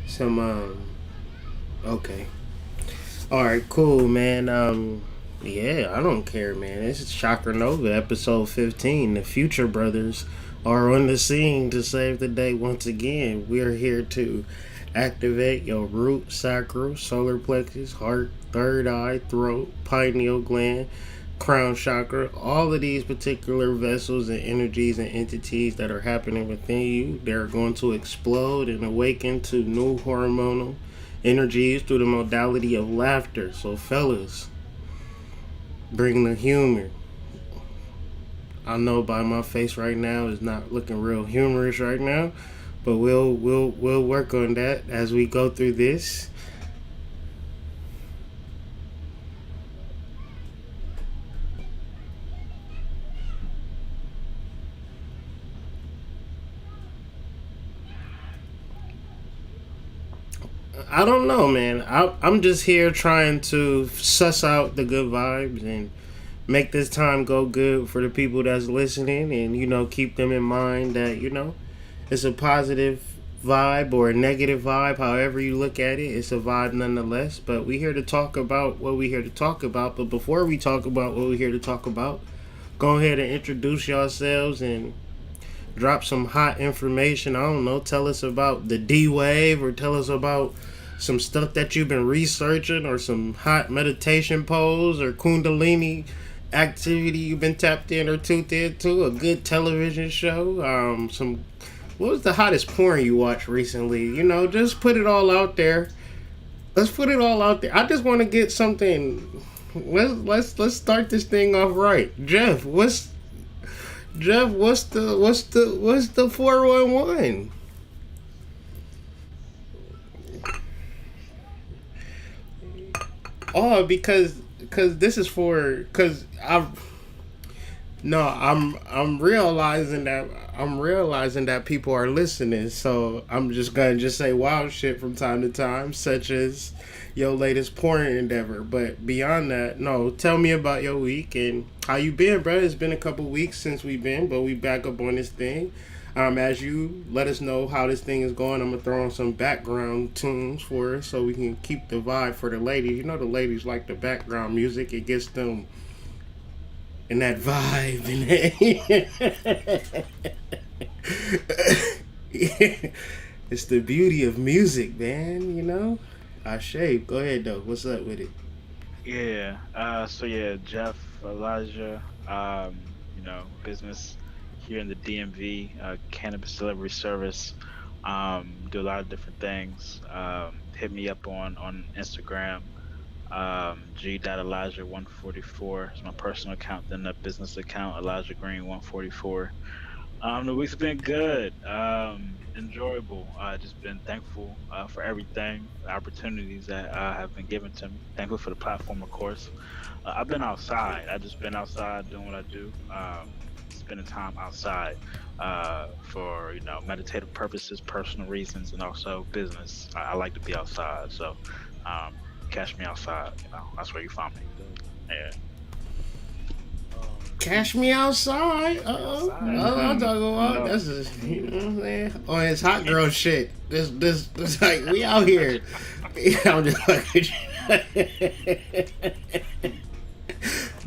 Some okay. Alright, cool, man. Yeah, I don't care, man. This is Chakra Nova, episode 15. The Future Brothers are on the scene to save the day once again. We are here to activate your root, sacral, solar plexus, heart, third eye, throat, pineal gland, crown chakra, all of these particular vessels and energies and entities that are happening within you. They're going to explode and awaken to new hormonal energies through the modality of laughter. So, fellas, bring the humor. I know by my face right now is not looking real humorous right now, but we'll work on that as we go through this. I don't know, man. I'm just here trying to suss out the good vibes and make this time go good for the people that's listening, and keep them in mind that it's a positive vibe or a negative vibe, however you look at it. It's a vibe nonetheless. But we here to talk about what we here to talk about. But before we talk about what we here to talk about, go ahead and introduce yourselves and drop some hot information. I don't know, tell us about the D wave, or tell us about some stuff that you've been researching, or some hot meditation pose or Kundalini activity you've been tapped in or tuned into, a good television show, some what was the hottest porn you watched recently? Just put it all out there. Let's put it all out there. I just want to get something. Let's start this thing off right. What's the 411? Oh, because this is for because I no, I'm realizing that people are listening, so I'm just gonna just say wild shit from time to time, such as your latest porn endeavor. But beyond that, no, tell me about your week and how you been, bro. It's been a couple weeks since we been, but we back up on this thing. As you let us know how this thing is going, I'm gonna throw on some background tunes for us so we can keep the vibe for the ladies. The ladies like the background music; it gets them in that vibe. It's the beauty of music, man. I shave. Go ahead though. What's up with it? Yeah. Jeff, Elijah, business here in the DMV, cannabis delivery service. Do a lot of different things. Hit me up on Instagram. G.Elijah144 is my personal account. Then the business account, Elijah Green 144. The week's been good, enjoyable. Just been thankful for everything, the opportunities that have been given to me. Thankful for the platform, of course. I've been outside. I just been outside doing what I do, spending time outside for meditative purposes, personal reasons, and also business. I like to be outside, so um, catch me outside. That's where you find me. Yeah. Cash me outside. I'm hmm talking about No. that's just what I'm saying. On his hot girl shit. This like we out here. I'm just fucking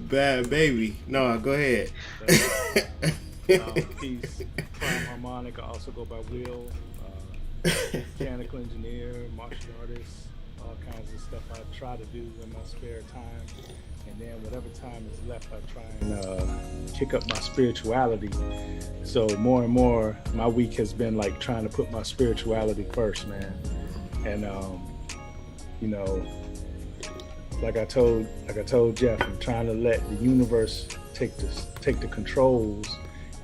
bad baby. No, go ahead. That's Peace. Prime harmonic. I also go by Will. Mechanical engineer, martial artist, all kinds of stuff I try to do in my spare time. And then whatever time is left, I try and kick up my spirituality. So more and more, my week has been like trying to put my spirituality first, man. And you know, like I told Jeff, I'm trying to let the universe take the controls,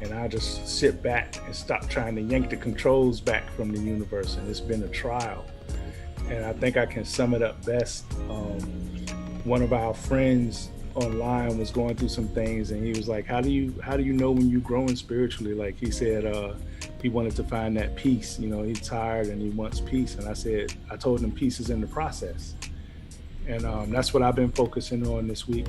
and I just sit back and stop trying to yank the controls back from the universe. And it's been a trial, and I think I can sum it up best. One of our friends online was going through some things, and he was like, how do you know when you're growing spiritually? Like he said, he wanted to find that peace. He's tired and he wants peace. And I told him peace is in the process. And that's what I've been focusing on this week,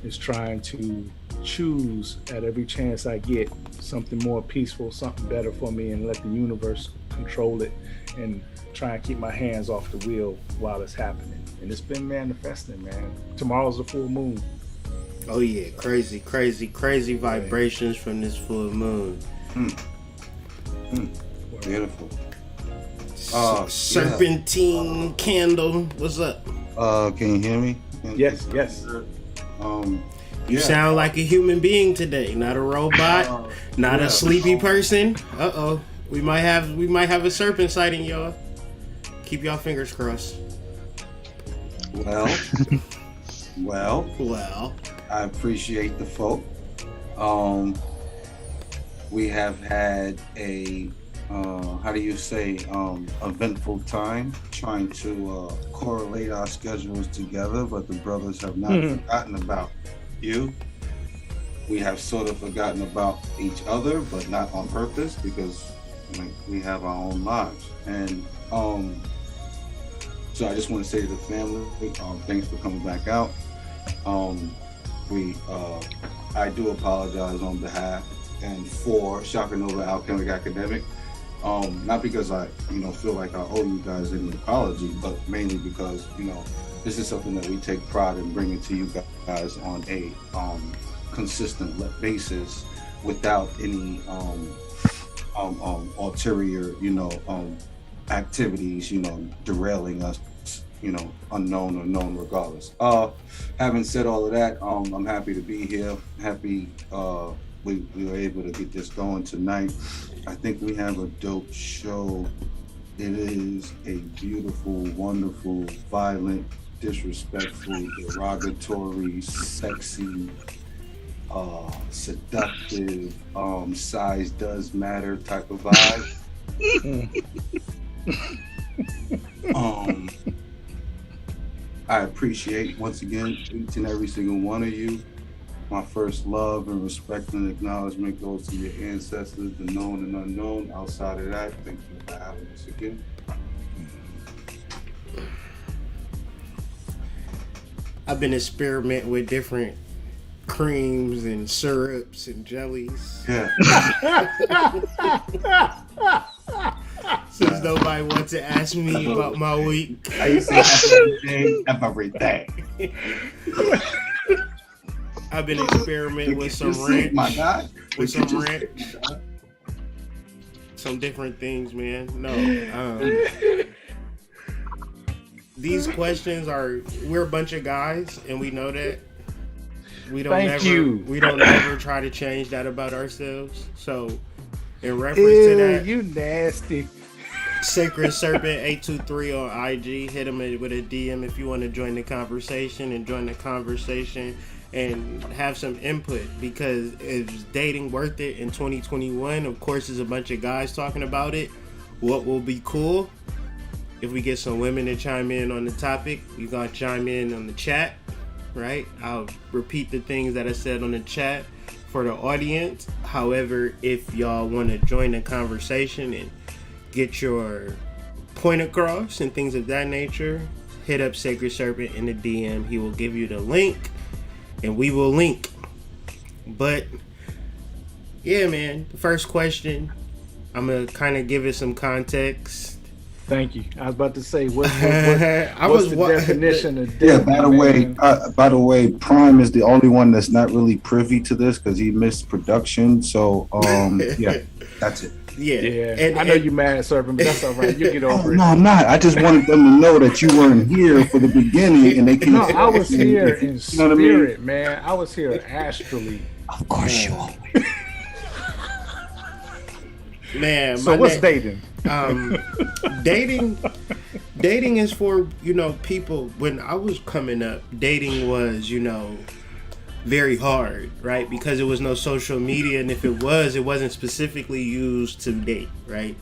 is trying to choose at every chance I get something more peaceful, something better for me, and let the universe control it and try and keep my hands off the wheel while it's happening. And it's been manifesting, man. Tomorrow's the full moon. Oh yeah, crazy vibrations from this full moon. Beautiful. Serpentine candle. What's up? Can you hear me? Yes. You sound like a human being today, not a robot, not a sleepy person. We might have a serpent sighting, y'all. Keep y'all fingers crossed. Well. I appreciate the folk. We have had a eventful time trying to correlate our schedules together, but the brothers have not forgotten about you. We have sort of forgotten about each other, but not on purpose, because we have our own lives. And so I just want to say to the family, thanks for coming back out. I do apologize on behalf and for Chakra Nova Alchemic Academic. Not because I, feel like I owe you guys any apology, but mainly because, this is something that we take pride in bringing to you guys on a consistent basis without any ulterior, activities, derailing us, unknown or known regardless. Having said all of that, I'm happy to be here. Happy we were able to get this going tonight. I think we have a dope show. It is a beautiful, wonderful, violent, disrespectful, derogatory, sexy, seductive, size does matter type of vibe. I appreciate, once again, each and every single one of you. My first love and respect and acknowledgement goes to your ancestors, the known and unknown. Outside of that, thank you for having us again. I've been experimenting with different creams and syrups and jellies. Yeah. Since nobody wants to ask me about my week. I used to have everything. I've been experimenting with some ranch. My God. With some ranch. Some different things, man. No. These questions we're a bunch of guys, and we know that. We don't ever try to change that about ourselves. So, in reference to that, you nasty. Sacred Serpent 823 on IG. Hit him with a DM if you want to join the conversation and have some input, because is dating worth it in 2021? Of course, there's a bunch of guys talking about it. What will be cool if we get some women to chime in on the topic? You gotta chime in on the chat, right? I'll repeat the things that I said on the chat for the audience. However, if y'all want to join the conversation and get your point across and things of that nature, hit up Sacred Serpent in the DM. He will give you the link and we will link. But yeah, man, the first question, I'm gonna kind of give it some context. Thank you. I was about to say, what's the definition of death? Yeah, by the way, Prime is the only one that's not really privy to this because he missed production. So yeah, that's it. Yeah. And I know you mad at Serpent, but that's all right. You get over it. No, I'm not. I just wanted them to know that you weren't here for the beginning, and they can. No, I was here in spirit, man. I was here astrally. Of course you are. Man, so what's dating? Dating is for, people. When I was coming up, dating was, very hard, right? Because there was no social media, and if it wasn't specifically used to date, right?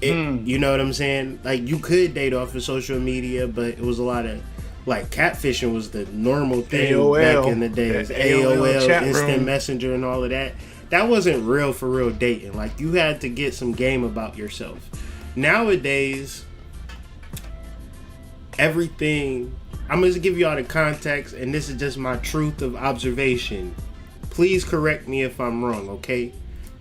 You know what I'm saying? Like, you could date off of social media, but it was a lot of, like, catfishing was the normal thing back in the days. AOL, Instant Messenger, and all of that. That wasn't real for real dating. Like, you had to get some game about yourself. Nowadays, everything, I'm going to give you all the context, and this is just my truth of observation. Please correct me if I'm wrong, okay?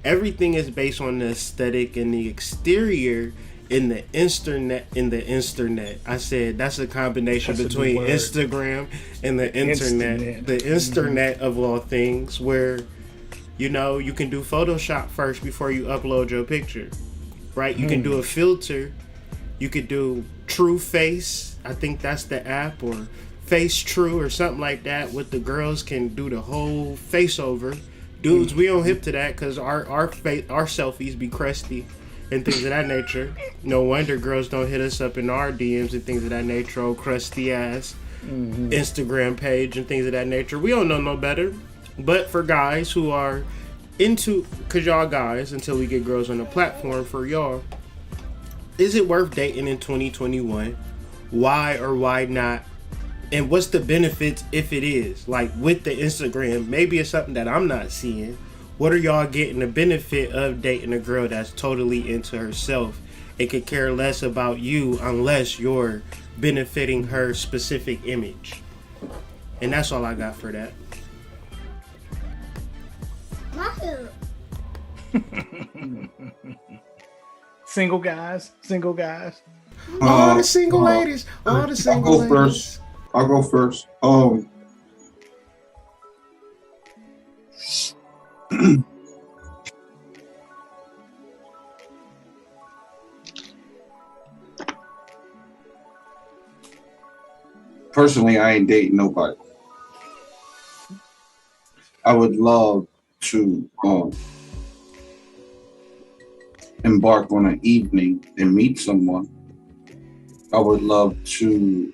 everything is based on the aesthetic and the exterior in the internet. I said that's a combination That's a between good word. Instagram and the internet. Internet. The internet of all things, where you know you can do Photoshop first before you upload your picture, right? You can do a filter. You could do True Face. I think that's the app, or Face True or something like that. With the girls can do the whole face over. Dudes, we don't hip to that because our selfies be crusty and things of that nature. No wonder girls don't hit us up in our DMs and things of that nature. Oh, crusty ass Instagram page and things of that nature. We don't know no better. But for guys who are into, because y'all guys, until we get girls on the platform, for y'all, is it worth dating in 2021? Why or why not? And what's the benefits if it is? Like with the Instagram, maybe it's something that I'm not seeing. What are y'all getting the benefit of dating a girl that's totally into herself and could care less about you unless you're benefiting her specific image? And that's all I got for that. Single guys. All the single ladies. All the single ladies. I'll go first. Personally, I ain't dating nobody. I would love to embark on an evening and meet someone. I would love to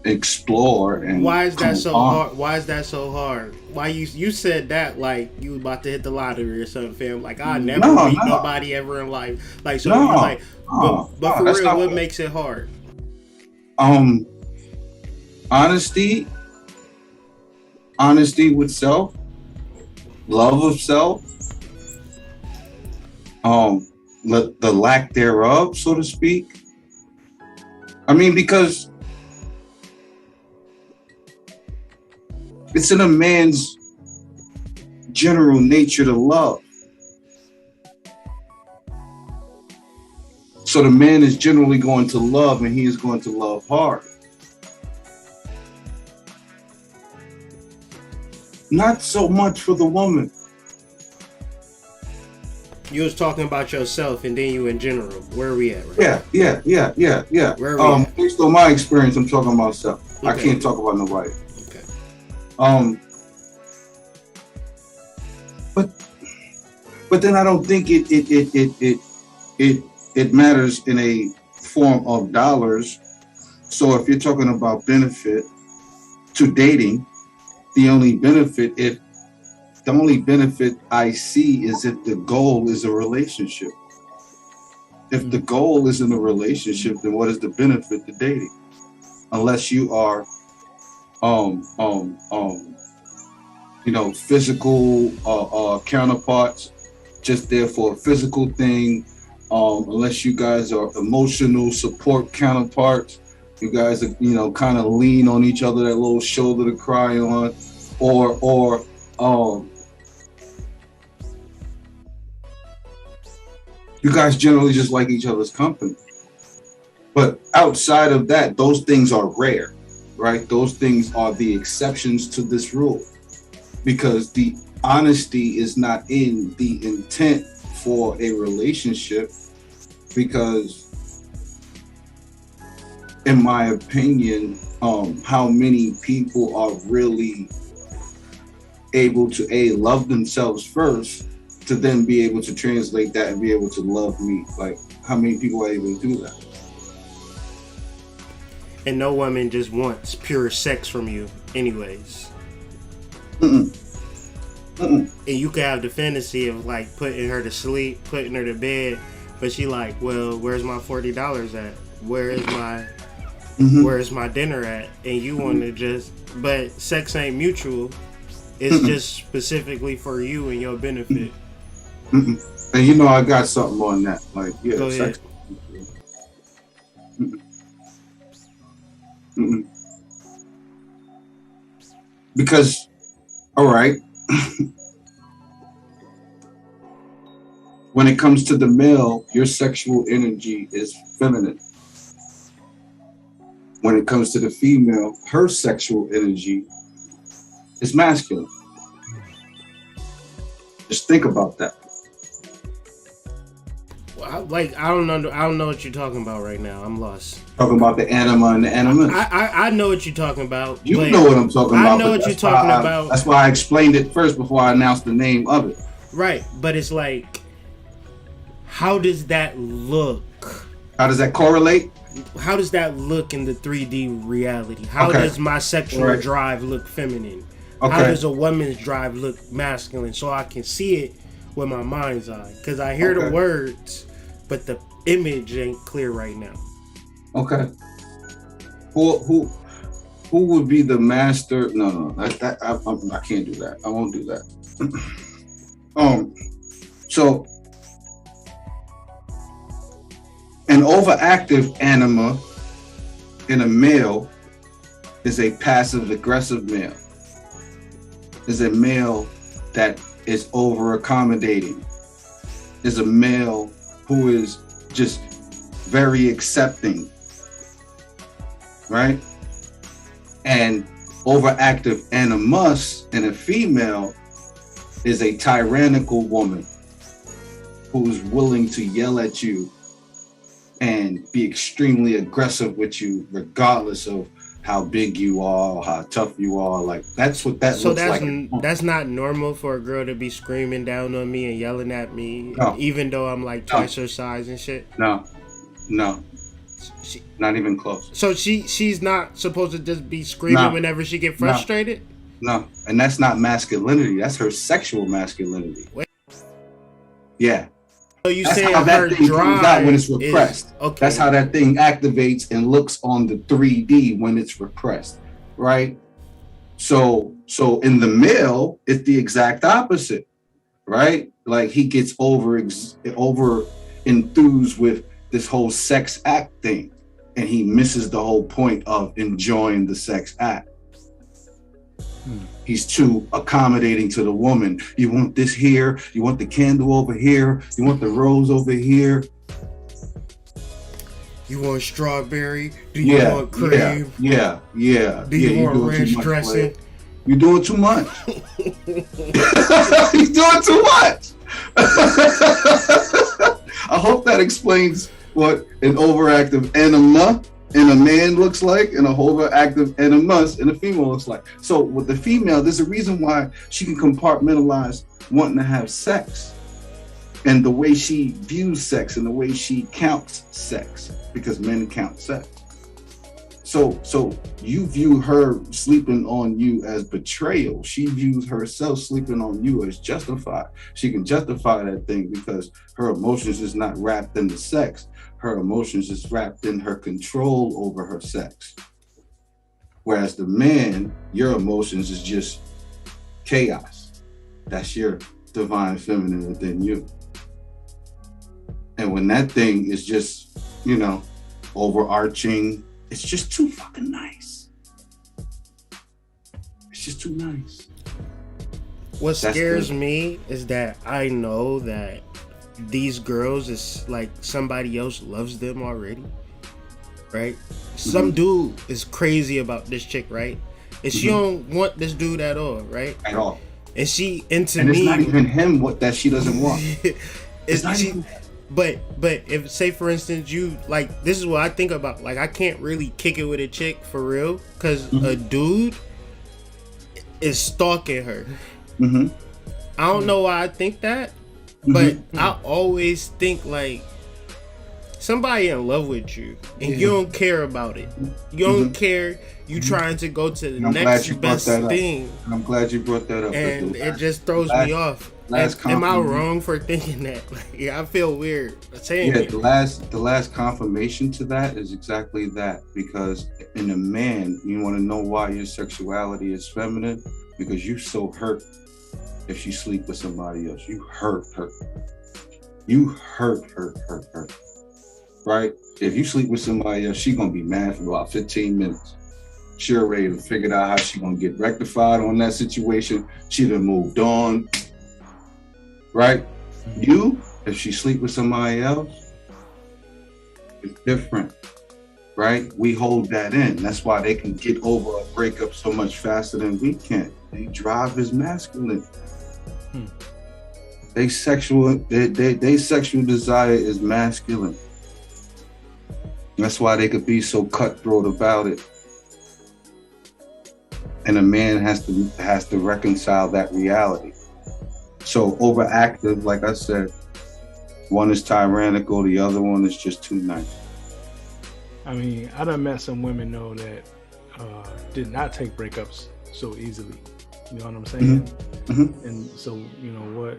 explore. And why is that so hard? Why is that so hard? Why you said that like you was about to hit the lottery or something, fam? Like I never meet nobody ever in life. Like so, you like, but for real, what makes it hard? Honesty with self, love of self, the lack thereof, so to speak. I mean, because it's in a man's general nature to love. So the man is generally going to love, and he is going to love hard. Not so much for the woman. You was talking about yourself, and then you in general. Where are we at? Right? Yeah. Where are we at? Based on my experience, I'm talking about myself. Okay. I can't talk about nobody. Okay. But then I don't think it matters in a form of dollars. So if you're talking about benefit to dating, the only benefit I see is if the goal is a relationship. If the goal isn't a relationship, then what is the benefit to dating? Unless you are, physical counterparts, just there for a physical thing. Unless you guys are emotional support counterparts, you guys are, kind of lean on each other, that little shoulder to cry on, or you guys generally just like each other's company. But outside of that, those things are rare, right? Those things are the exceptions to this rule, because the honesty is not in the intent for a relationship, because in my opinion, how many people are really able to love themselves first to then be able to translate that and be able to love me? Like, how many people are able to do that? And no woman just wants pure sex from you anyways. And you could have the fantasy of like putting her to sleep, putting her to bed, but she like, well, where's my $40 at? Where's my dinner at? And you want to just, but sex ain't mutual. It's just specifically for you and your benefit. And I got something on that. Like, yeah, go sex. Because, all right, When it comes to the male, your sexual energy is feminine. When it comes to the female, her sexual energy is masculine. Just think about that. I don't know what you're talking about right now. I'm lost. Talking about the anima and the animus. I know what you're talking about. You know what I'm talking about. I know what you're talking about. That's why I explained it first before I announced the name of it. Right, but it's like, how does that look? How does that correlate? How does that look in the 3D reality? How does my sexual drive look feminine? How does a woman's drive look masculine? So I can see it with my mind's eye. Because I hear the words, but the image ain't clear right now. Okay. Who would be the master? No, I can't do that. I won't do that. So an overactive anima in a male is a passive aggressive male. Is a male that is over accommodating. Is a male who is just very accepting, right? And overactive animus in a female is a tyrannical woman who's willing to yell at you and be extremely aggressive with you regardless of how big you are, how tough you are. Like that's what that looks like. So that's not normal for a girl to be screaming down on me and yelling at me, even though I'm like twice her size and shit. No, not even close. So she's not supposed to just be screaming whenever she get frustrated. No, and that's not masculinity. That's her sexual masculinity. Wait. Yeah. So you that's saying how that thing comes out when it's repressed. Okay. That's how that thing activates and looks on the 3D when it's repressed, right? So in the male, it's the exact opposite, right? Like he gets over enthused with this whole sex act thing, and he misses the whole point of enjoying the sex act. He's too accommodating to the woman. You want this here, you want the candle over here, you want the rose over here. You want strawberry? Do you want cream? Yeah. Do you want ranch dressing? You're doing too much. You're doing too much. I hope that explains what an overactive anima in a man looks like and a overactive animus in a female looks like. So with the female, there's a reason why she can compartmentalize wanting to have sex and the way she views sex and the way she counts sex, because men count sex. So you view her sleeping on you as betrayal. She views herself sleeping on you as justified. She can justify that thing because her emotions is not wrapped in the sex. Her emotions is wrapped in her control over her sex. Whereas the man, your emotions is just chaos. That's your divine feminine within you. And when that thing is just, overarching, it's just too fucking nice. It's just too nice. What scares me is that I know that these girls is like somebody else loves them already, right? Some dude is crazy about this chick, right? And she don't want this dude at all, right? At all. And she into and me. It's not even him what that she doesn't want. It's not even. But if, say for instance, you like, this is what I think about. Like, I can't really kick it with a chick for real because a dude is stalking her. I don't know why I think that. But I always think like somebody in love with you and you don't care about it. You don't care. You trying to go to the next best thing. And I'm glad you brought that up. And it just throws me off. Am I wrong for thinking that? Like, I feel weird saying it. The last confirmation to that is exactly that. Because in a man, you want to know why your sexuality is feminine? Because you so hurt. If you sleep with somebody else, you hurt her. You hurt her. Right? If you sleep with somebody else, she's gonna be mad for about 15 minutes. She already figured out how she's gonna get rectified on that situation. She done moved on. Right? You If she sleep with somebody else, it's different, right? We hold that in. That's why they can get over a breakup so much faster than we can. They drive is masculine. They sexual desire is masculine. That's why they could be so cutthroat about it. And a man has to reconcile that reality. So overactive, like I said, one is tyrannical, the other one is just too nice. I mean, I done met some women though that did not take breakups so easily. You know what I'm saying? Mm-hmm. And so, you know,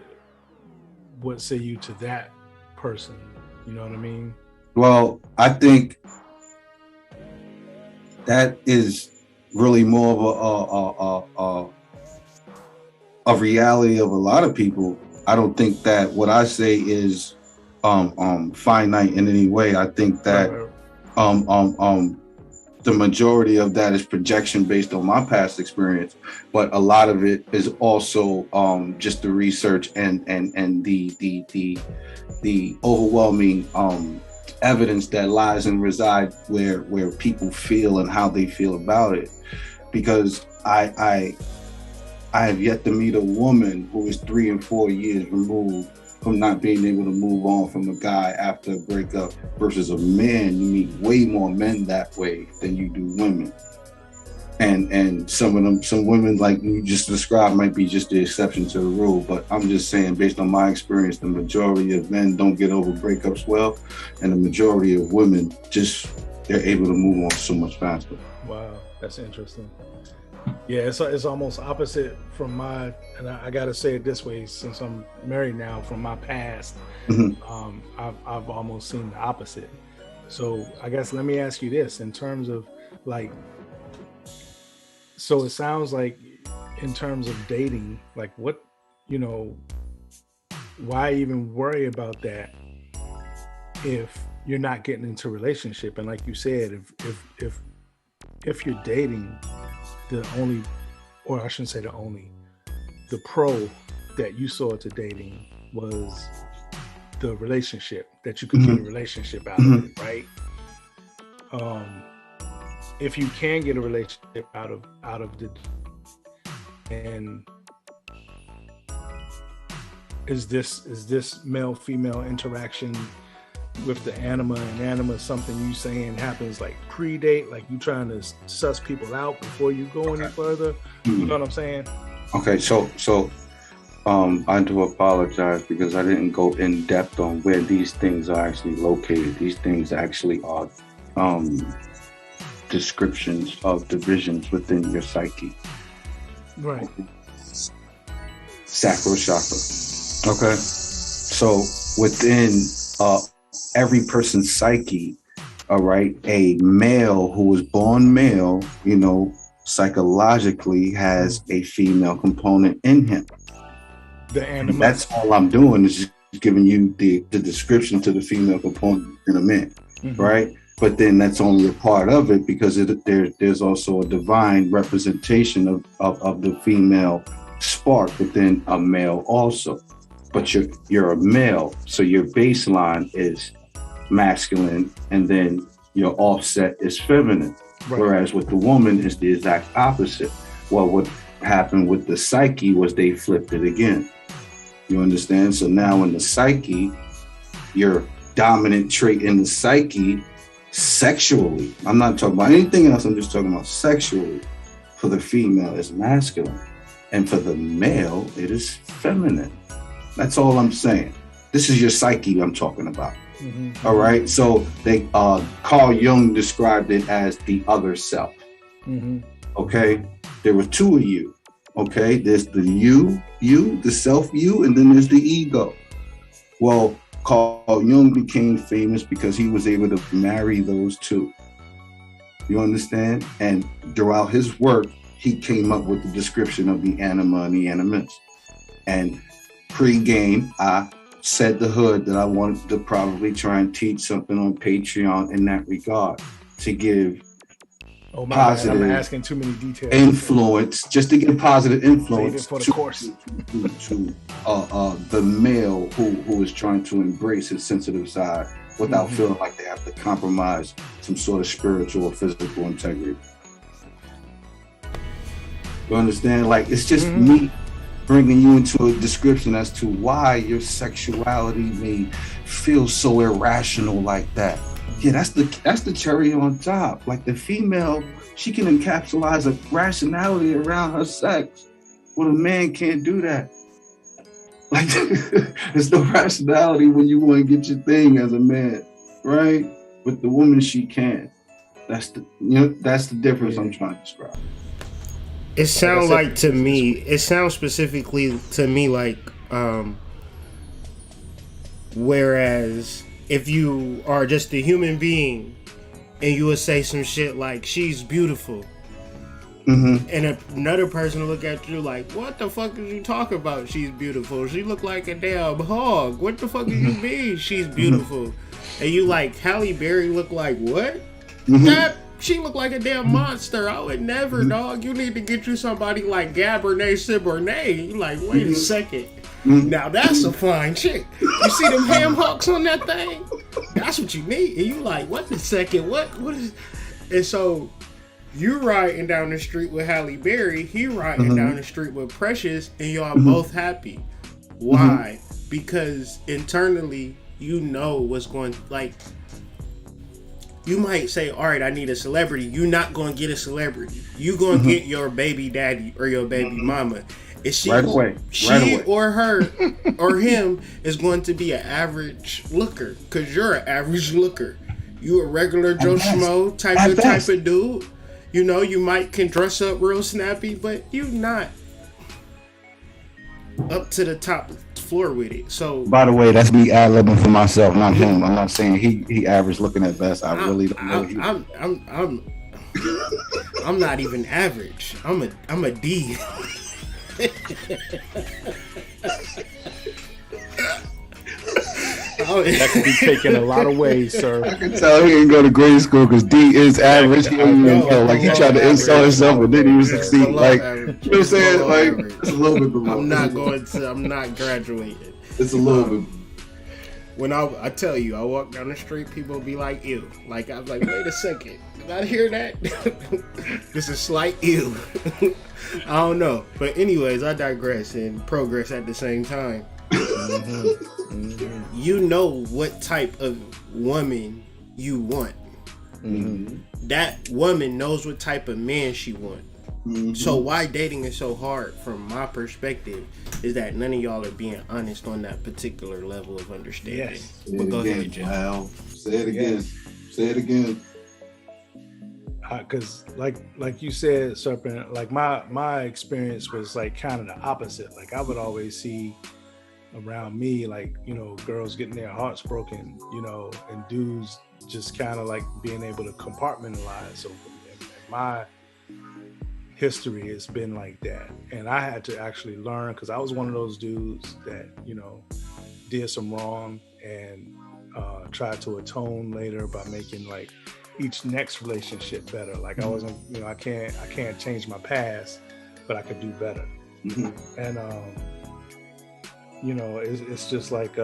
what say you to that person? You know what I mean? Well, I think that is really more of a reality of a lot of people. I don't think that what I say is finite in any way. I think that the majority of that is projection based on my past experience, but a lot of it is also just the research and the overwhelming evidence that lies and reside where people feel and how they feel about it. Because I have yet to meet a woman who is 3 and 4 years removed from not being able to move on from a guy after a breakup, versus a man. You meet way more men that way than you do women. And some women like you just described might be just the exception to the rule. But I'm just saying, based on my experience, the majority of men don't get over breakups well, and the majority of women they're able to move on so much faster. Wow, that's interesting. Yeah, it's almost opposite from my, and I gotta say it this way, since I'm married now, from my past. Mm-hmm. I've almost seen the opposite. So I guess let me ask you this, in terms of like, so it sounds like in terms of dating, like what, you know, why even worry about that if you're not getting into a relationship? And like you said, if you're dating, the only, or I shouldn't say the only, the pro that you saw to dating was the relationship, that you could get a relationship out of it, right? If you can get a relationship out of the, and is this male female interaction with the anima, and anima is something you saying happens like pre-date, like you trying to suss people out before you go any further? You know what I'm saying? Okay, so I do apologize because I didn't go in depth on where these things are actually located. These things actually are descriptions of divisions within your psyche. Right. Sacral chakra. Okay. So within every person's psyche, all right, a male who was born male, you know, psychologically has a female component in him. The anima. That's all I'm doing is just giving you the description to the female component in a man, right? But then that's only a part of it, because there's also a divine representation of the female spark within a male also. But you're a male, so your baseline is masculine, and then your offset is feminine. Right. Whereas with the woman is the exact opposite. Well, what happened with the psyche was they flipped it again. You understand? So now in the psyche, your dominant trait in the psyche, sexually, I'm not talking about anything else, I'm just talking about sexually, for the female is masculine, and for the male it is feminine. That's all I'm saying. This is your psyche I'm talking about. All right. So they Carl Jung described it as the other self. Okay. There were two of you. Okay. There's the you, the self you, and then there's the ego. Well, Carl Jung became famous because he was able to marry those two. You understand? And throughout his work, he came up with the description of the anima and the animus. And pre-game, I said the hood that I wanted to probably try and teach something on Patreon in that regard, to give Oh my positive bad, I'm asking too many details. influence, just to get positive influence for the course. to the male who is trying to embrace his sensitive side without feeling like they have to compromise some sort of spiritual or physical integrity. You understand? Like, it's just me bringing you into a description as to why your sexuality may feel so irrational like that. Yeah, that's the cherry on top. Like, the female, she can encapsulate a rationality around her sex, when a man can't do that. Like, there's no rationality when you want to get your thing as a man, right? With the woman, she can. That's the difference I'm trying to describe. It sounds like to me, it sounds specifically to me like, whereas if you are just a human being and you would say some shit like, she's beautiful, and another person will look at you like, what the fuck is you talking about? She's beautiful. She look like a damn hog. What the fuck do you mean she's beautiful? And you like, Halle Berry look like what? She looked like a damn monster. I would never, dog. You need to get you somebody like Cabernet Sauvignon. You like, wait a second. Now that's a fine chick. You see them ham hocks on that thing? That's what you need. And you like, what the second? What is? And so you riding down the street with Halle Berry. He riding down the street with Precious, and y'all both happy. Why? Because internally, you know what's going like. You might say, all right, I need a celebrity. You're not going to get a celebrity. You're going to get your baby daddy or your baby mama. And she, right away. Or her or him is going to be an average looker, because you're an average looker. You a regular Joe Schmo type of dude. You know, you might can dress up real snappy, but you not up to the top floor with it. So, by the way, that's me ad-libbing for myself, not him. I'm not saying he average looking at best. I really don't know. I'm not even average. I'm a D. That could be taken a lot of ways, sir. I can tell he didn't go to grade school because D is average. He don't even know. Like, he tried to insult himself and didn't even succeed. Like, average. You know what I'm saying? Like, it's a little bit below. I'm not graduating. It's a little bit. When I tell you, I walk down the street, people be like, ew. Like, I was like, wait a second. Did I hear that? Just a slight ew. I don't know. But anyways, I digress and progress at the same time. You know what type of woman you want. That woman knows what type of man she wants. So why dating is so hard, from my perspective, is that none of y'all are being honest on that particular level of understanding. Yes. But go ahead, Jim. Wow. Say it again. Yes. Say it again. Because like you said, Serpent, like my experience was like kind of the opposite. Like, I would always see around me, like, you know, girls getting their hearts broken, you know, and dudes just kind of like being able to compartmentalize. So my history has been like that, and I had to actually learn, because I was one of those dudes that, you know, did some wrong and tried to atone later by making like each next relationship better. Like, I wasn't, you know, I can't change my past, but I could do better. And you know, it's just like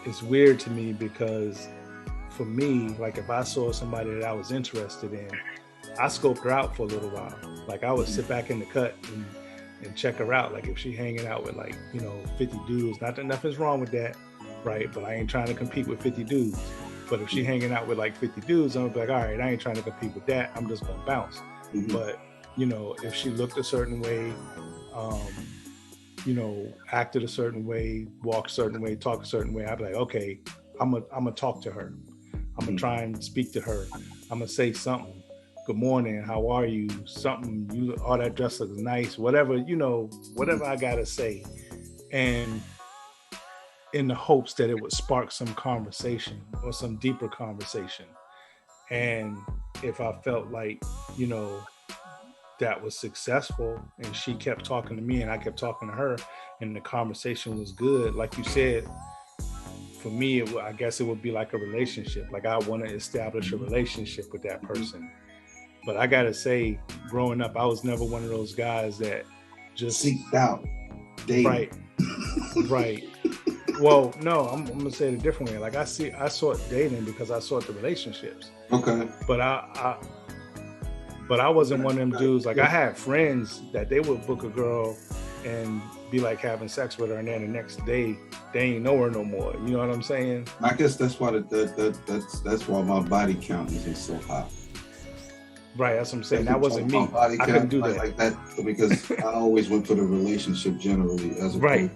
it's weird to me, because for me, like, if I saw somebody that I was interested in, I scoped her out for a little while. Like, I would sit back in the cut and check her out. Like, if she hanging out with, like, you know, 50 dudes, not that nothing's wrong with that, right? But I ain't trying to compete with 50 dudes. But if she hanging out with like 50 dudes, I'm gonna be like, all right, I ain't trying to compete with that. I'm just gonna bounce. But, you know, if she looked a certain way, you know, acted a certain way, walked a certain way, talk a certain way, I'd be like, okay, I'm gonna talk to her. I'm gonna try and speak to her. I'm gonna say something. Good morning, how are you? Something, you, all that dress looks nice, whatever, you know, whatever I gotta say. And in the hopes that it would spark some conversation or some deeper conversation. And if I felt like, you know, that was successful and she kept talking to me and I kept talking to her and the conversation was good, like you said, for me, I guess it would be like a relationship. Like I want to establish a relationship with that person. But I gotta say, growing up, I was never one of those guys that just seeked out dating. Right, right. Well, no, I'm gonna say it a different way. Like I sought dating because I sought the relationships. Okay. But I wasn't one of them dudes. Like I had friends that they would book a girl and be like having sex with her, and then the next day they ain't know her no more. You know what I'm saying? I guess that's why that's why my body count isn't so high. Right, that's what I'm saying. That wasn't me. I couldn't do that like that because I always went for the relationship generally, as opposed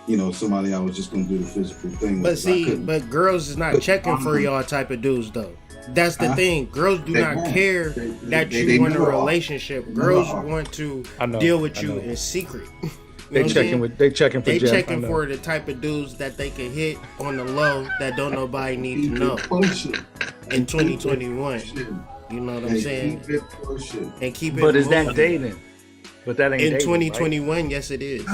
to, somebody I was just gonna do the physical thing. But but girls is not checking for y'all type of dudes though. That's the thing. Girls do not care that you want a relationship. Girls want to deal with you in secret. They checking for the type of dudes that they can hit on the low that don't nobody need to know. In 2021. You know what I'm saying? And keep it But is that dating? But that ain't in dating, 2021, right? Yes, it is.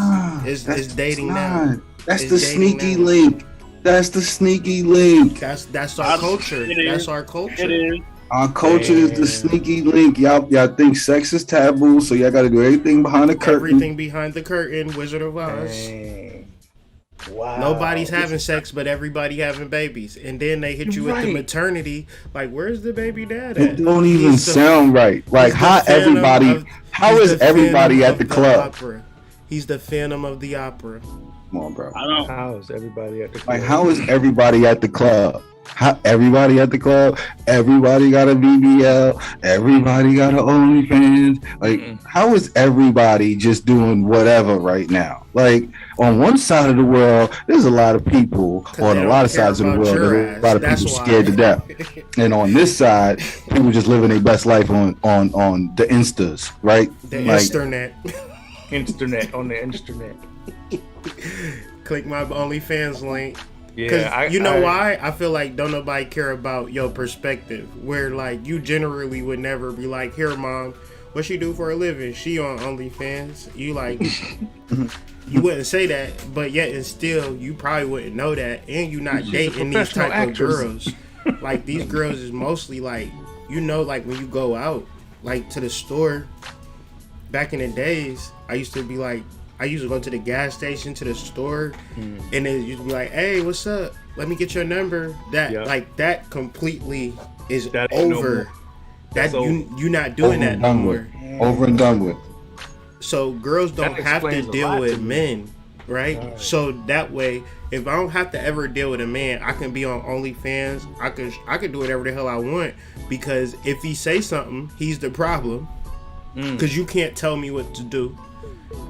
It's dating now. That's the sneaky link. That's the sneaky link. That's our culture. That's our culture. It is. Our culture is the sneaky link. Y'all think sex is taboo, so y'all got to do everything behind the curtain. Everything behind the curtain. Wizard of Oz. Dang. Wow. Nobody's having sex, but everybody having babies, and then they hit you with the maternity. Like, where's the baby dad at? It don't even sound right. Like, how is everybody at the club? He's the Phantom of the Opera. Come on, bro. How is everybody at the club? Like, how is everybody at the club? Everybody at the club? Everybody got a BBL. Everybody got an OnlyFans. Like, how is everybody just doing whatever right now? Like, on one side of the world, there's a lot of people. On a lot of sides of the world, there's a lot of people scared to death. And on this side, people just living their best life on the Instas, right? The internet. On the internet. Click my OnlyFans link. Yeah, you know why? I feel like don't nobody care about your perspective. Where like you generally would never be like, here, mom, what she do for a living? She on OnlyFans. You like, you wouldn't say that, but yet and still, you probably wouldn't know that, and you not dating these type of girls. Like these girls is mostly like, like when you go out, like to the store. Back in the days, I used to go to the gas station, to the store, and it used to be like, hey, what's up? Let me get your number. That completely is that over. You're not doing that no more. Over and done with. So girls don't have to deal with men, right? So that way, if I don't have to ever deal with a man, I can be on OnlyFans. I can do whatever the hell I want, because if he say something, he's the problem. Because you can't tell me what to do.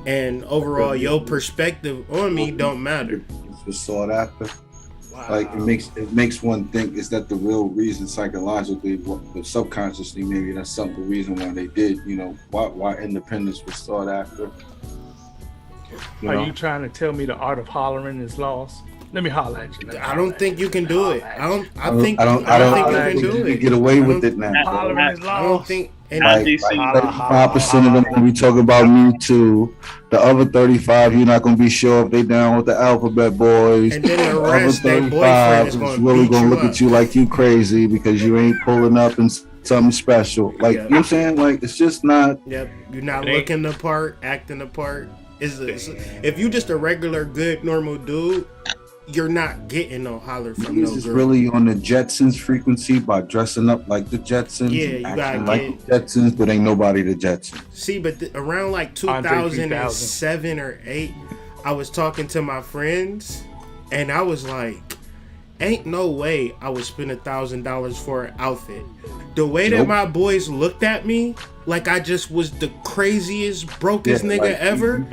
And overall, your perspective on me don't matter. It's sought after. Wow. Like it makes one think, is that the real reason psychologically, but subconsciously maybe that's the reason why they did. Why independence was sought after. Are you trying to tell me the art of hollering is lost? Let me holler at you. I don't think you can do it. I don't think you can do it. You get away with it now. Hollering is lost. I don't think. And like 35% of them when we talk about Me Too, the other 35 you're not gonna be sure if they down with the Alphabet Boys. And then the rest, their boyfriend is really gonna look at you like you crazy because you ain't pulling up in something special. Like you know what I'm saying? Like it's just not. Yep, you're not looking the part, acting the part. If you just a regular, good, normal dude, you're not getting no holler from no girl. Is really on the Jetsons frequency by dressing up like the Jetsons. Yeah, you gotta like the Jetsons, but ain't nobody the Jetsons. See, but around like 2007 or 8, I was talking to my friends, and I was like, ain't no way I would spend $1,000 for an outfit. The way that my boys looked at me, like I just was the craziest, brokest nigga ever.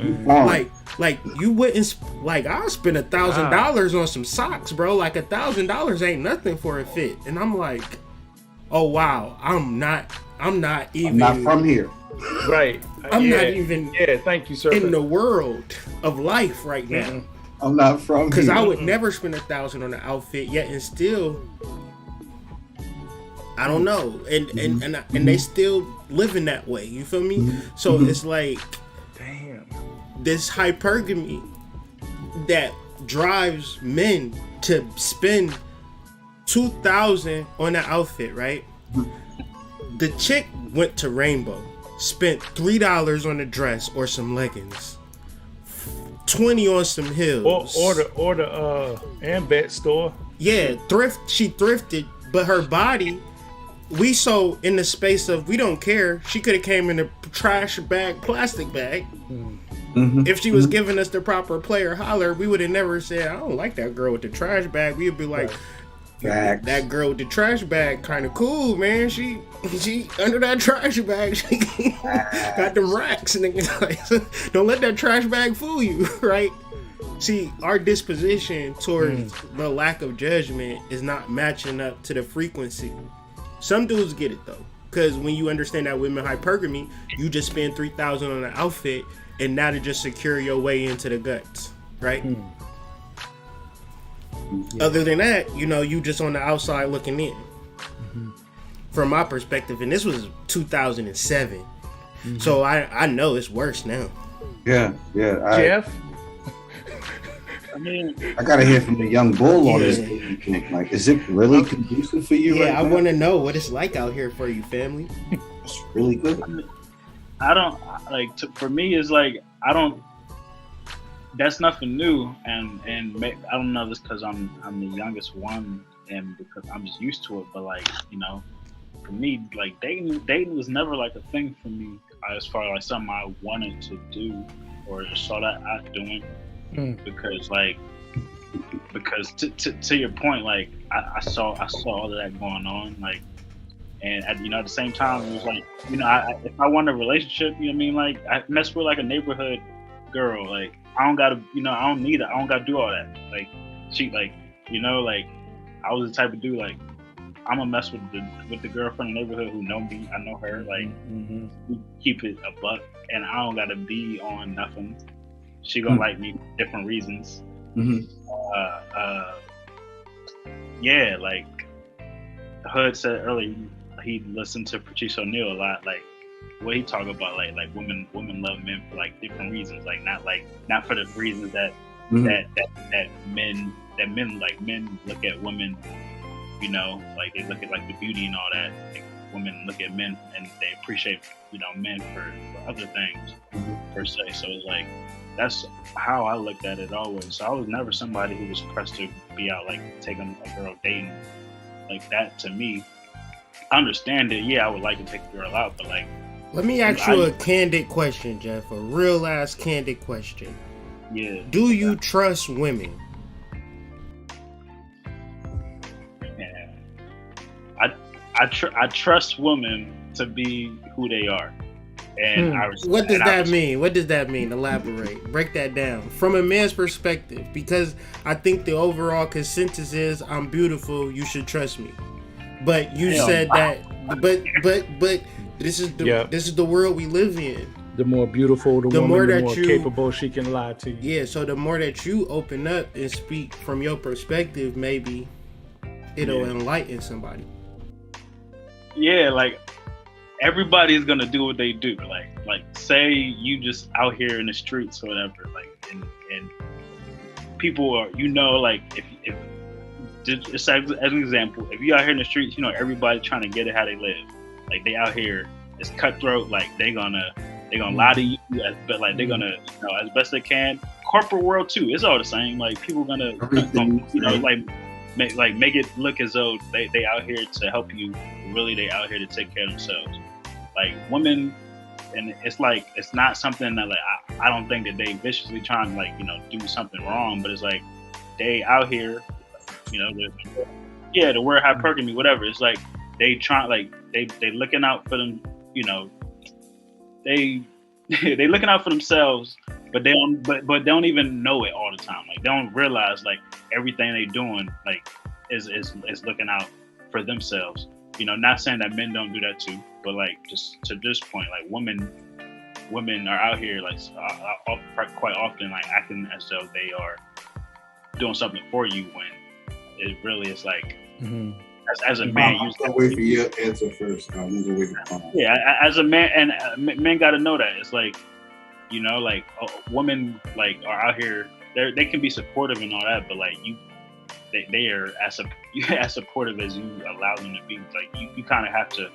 Like you wouldn't I'll spend $1,000 on some socks, bro. Like $1,000 ain't nothing for a fit. And I'm like, oh wow, I'm not from here. Right. I'm not even thank you, sir. in the world of life right now. I'm not from here. Because I would never spend $1,000 on an outfit, yet and still I don't know. And they still living that way. You feel me? So it's like, damn, this hypergamy that drives men to spend $2,000 on the outfit, right? The chick went to Rainbow, spent $3 on the dress or some leggings, $20 on some heels, or the Ambet store. Yeah, she thrifted, but her body, we so in the space of we don't care. She could have came in a trash bag, plastic bag. If she was giving us the proper player holler, we would have never said, I don't like that girl with the trash bag. We'd be like, that girl with the trash bag kind of cool, man. She under that trash bag, she got them racks. Nigga. Don't let that trash bag fool you, right? See, our disposition towards the lack of judgment is not matching up to the frequency. Some dudes get it though, because when you understand that women hypergamy, you just spend $3,000 on an outfit, and now to just secure your way into the guts, right? Other than that, you just on the outside looking in. From my perspective, and this was 2007, so I know it's worse now. Yeah. Jeff. I mean, I gotta hear from the young bull on this. Like, is it really conducive for you? Yeah, I want to know what it's like out here for you, family. It's really good. I don't for me, it's like I don't. That's nothing new, and I don't know this because I'm the youngest one, and because I'm just used to it. But like for me, like dating was never like a thing for me as far as like something I wanted to do or saw that I doing. Because to your point, like I saw all of that going on, like, and at the same time it was like if I want a relationship, you know what I mean, like I mess with like a neighborhood girl, like I don't gotta I don't need it, I don't gotta do all that, like she like like I was the type of dude like I'm gonna mess with the girl from the neighborhood who know me, I know her, like we keep it a buck, and I don't gotta be on nothing. She gonna like me for different reasons. Yeah, like Hood said earlier, he listened to Patrice O'Neal a lot. Like what he talk about, like women love men for like different reasons. Like not for the reasons that men look at women. Like they look at like the beauty and all that. Like, women look at men and they appreciate men for other things per se. So it's like that's how I looked at it always. So I was never somebody who was pressed to be out like taking a girl dating like that. To me, I understand it. Yeah, I would like to take a girl out, but like, let me ask you a candid question, Jeff. A real ass candid question. Yeah. Do you trust women? Yeah. I trust women to be who they are. And what does that mean? What does that mean? Elaborate. Break that down from a man's perspective, because I think the overall consensus is I'm beautiful. You should trust me. But you said that. But this is the world we live in. The more beautiful the woman, the more capable she can lie to you. Yeah. So the more that you open up and speak from your perspective, maybe it'll enlighten somebody. Yeah, like. Everybody is gonna do what they do. Like say you just out here in the streets or whatever. Like and people are like if just as an example, if you out here in the streets, everybody trying to get it how they live. Like they out here, it's cutthroat. Like they gonna lie to you, but like they're gonna as best they can. Corporate world too, it's all the same. Like people gonna make it look as though they out here to help you. Really, they out here to take care of themselves. Like women, and it's like it's not something that like I don't think that they viciously trying to like do something wrong, but it's like they out here, the word hypergamy, whatever. It's like they try like they looking out for them, they looking out for themselves, but they don't even know it all the time. Like they don't realize like everything they doing like is looking out for themselves. Not saying that men don't do that too, but like just to this point, like women are out here like quite often like acting as though they are doing something for you when it really is like as a man. I'm gonna wait for your answer first. I'm gonna wait for mine. Yeah, as a man, and men got to know that it's like women like are out here. They can be supportive and all that, but like they are as supportive as you allow them to be. Like you kind of have to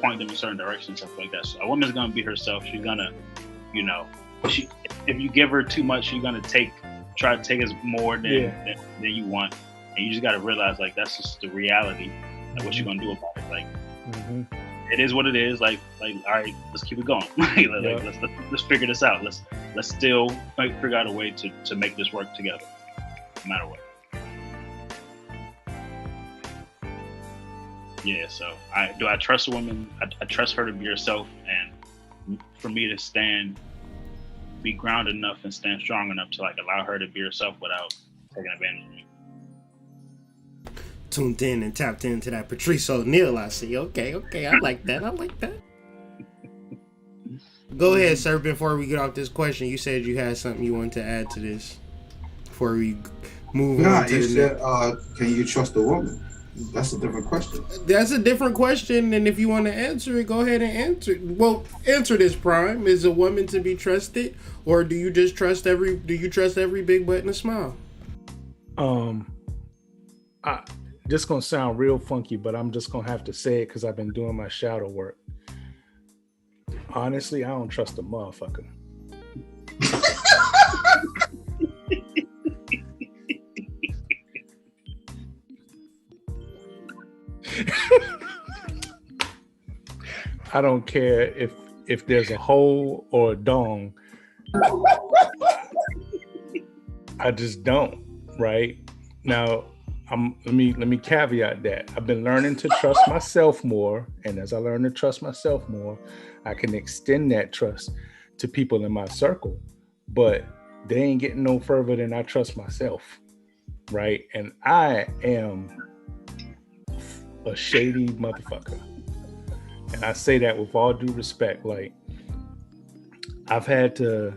point them in certain directions, stuff like that. So a woman's gonna be herself. She's gonna, you know, if you give her too much, she's gonna try to take us more than you want, and you just gotta realize like that's just the reality. Like what you gonna do about it? Like it is what it is. Like all right, let's keep it going. Let's figure this out. Let's still figure out a way to make this work together, no matter what. Yeah, so I trust a woman. I trust her to be herself, and for me to be grounded enough and stand strong enough to like allow her to be herself without taking advantage of me. Tuned in and tapped into that Patrice O'Neal. I see. Okay, I like that. Go ahead, sir. Before we get off this question, you said you had something you wanted to add to this before we move on. You said, can you trust a woman? That's a different question. That's a different question, and if you want to answer it, go ahead and answer it. Well, answer this, Prime. Is a woman to be trusted, or do you just trust every big butt and a smile? This gonna sound real funky, but I'm just gonna have to say it because I've been doing my shadow work. Honestly, I don't trust a motherfucker. I don't care if there's a hole or a dong. I just don't. Right now, let me caveat that I've been learning to trust myself more, and as I learn to trust myself more, I can extend that trust to people in my circle. But they ain't getting no further than I trust myself, right? And I am a shady motherfucker. And I say that with all due respect. Like I've had to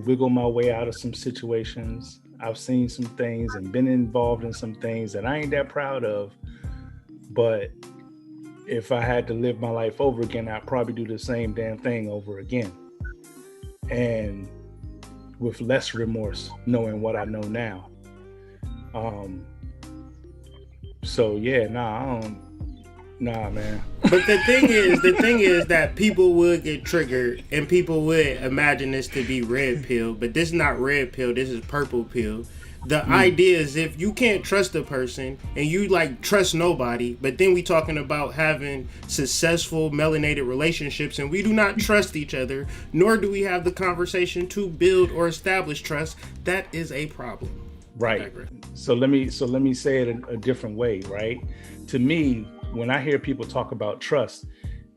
wiggle my way out of some situations. I've seen some things and been involved in some things that I ain't that proud of. But if I had to live my life over again, I'd probably do the same damn thing over again. And with less remorse, knowing what I know now. So yeah, Nah, man. But the thing is that people would get triggered and people would imagine this to be red pill, but this is not red pill, this is purple pill. The idea is if you can't trust a person and you like trust nobody, but then we talking about having successful melanated relationships and we do not trust each other, nor do we have the conversation to build or establish trust, that is a problem. Right. So let me say it a different way, right? To me, when I hear people talk about trust,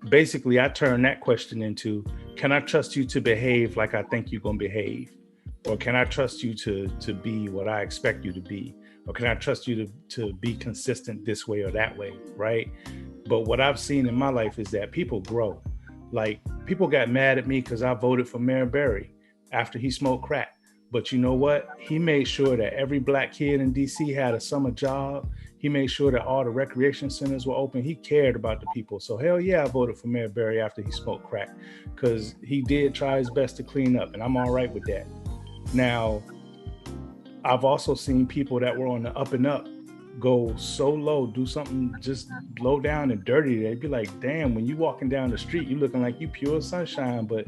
basically I turn that question into, can I trust you to behave like I think you're gonna behave? Or can I trust you to be what I expect you to be? Or can I trust you to be consistent this way or that way, right? But what I've seen in my life is that people grow. Like people got mad at me because I voted for Mayor Berry after he smoked crack. But you know what? He made sure that every black kid in DC had a summer job. He made sure that all the recreation centers were open. He cared about the people. So hell yeah, I voted for Mayor Berry after he smoked crack because he did try his best to clean up, and I'm all right with that. Now, I've also seen people that were on the up and up go so low, do something just low down and dirty. They'd be like, damn, when you walking down the street, you looking like you pure sunshine. But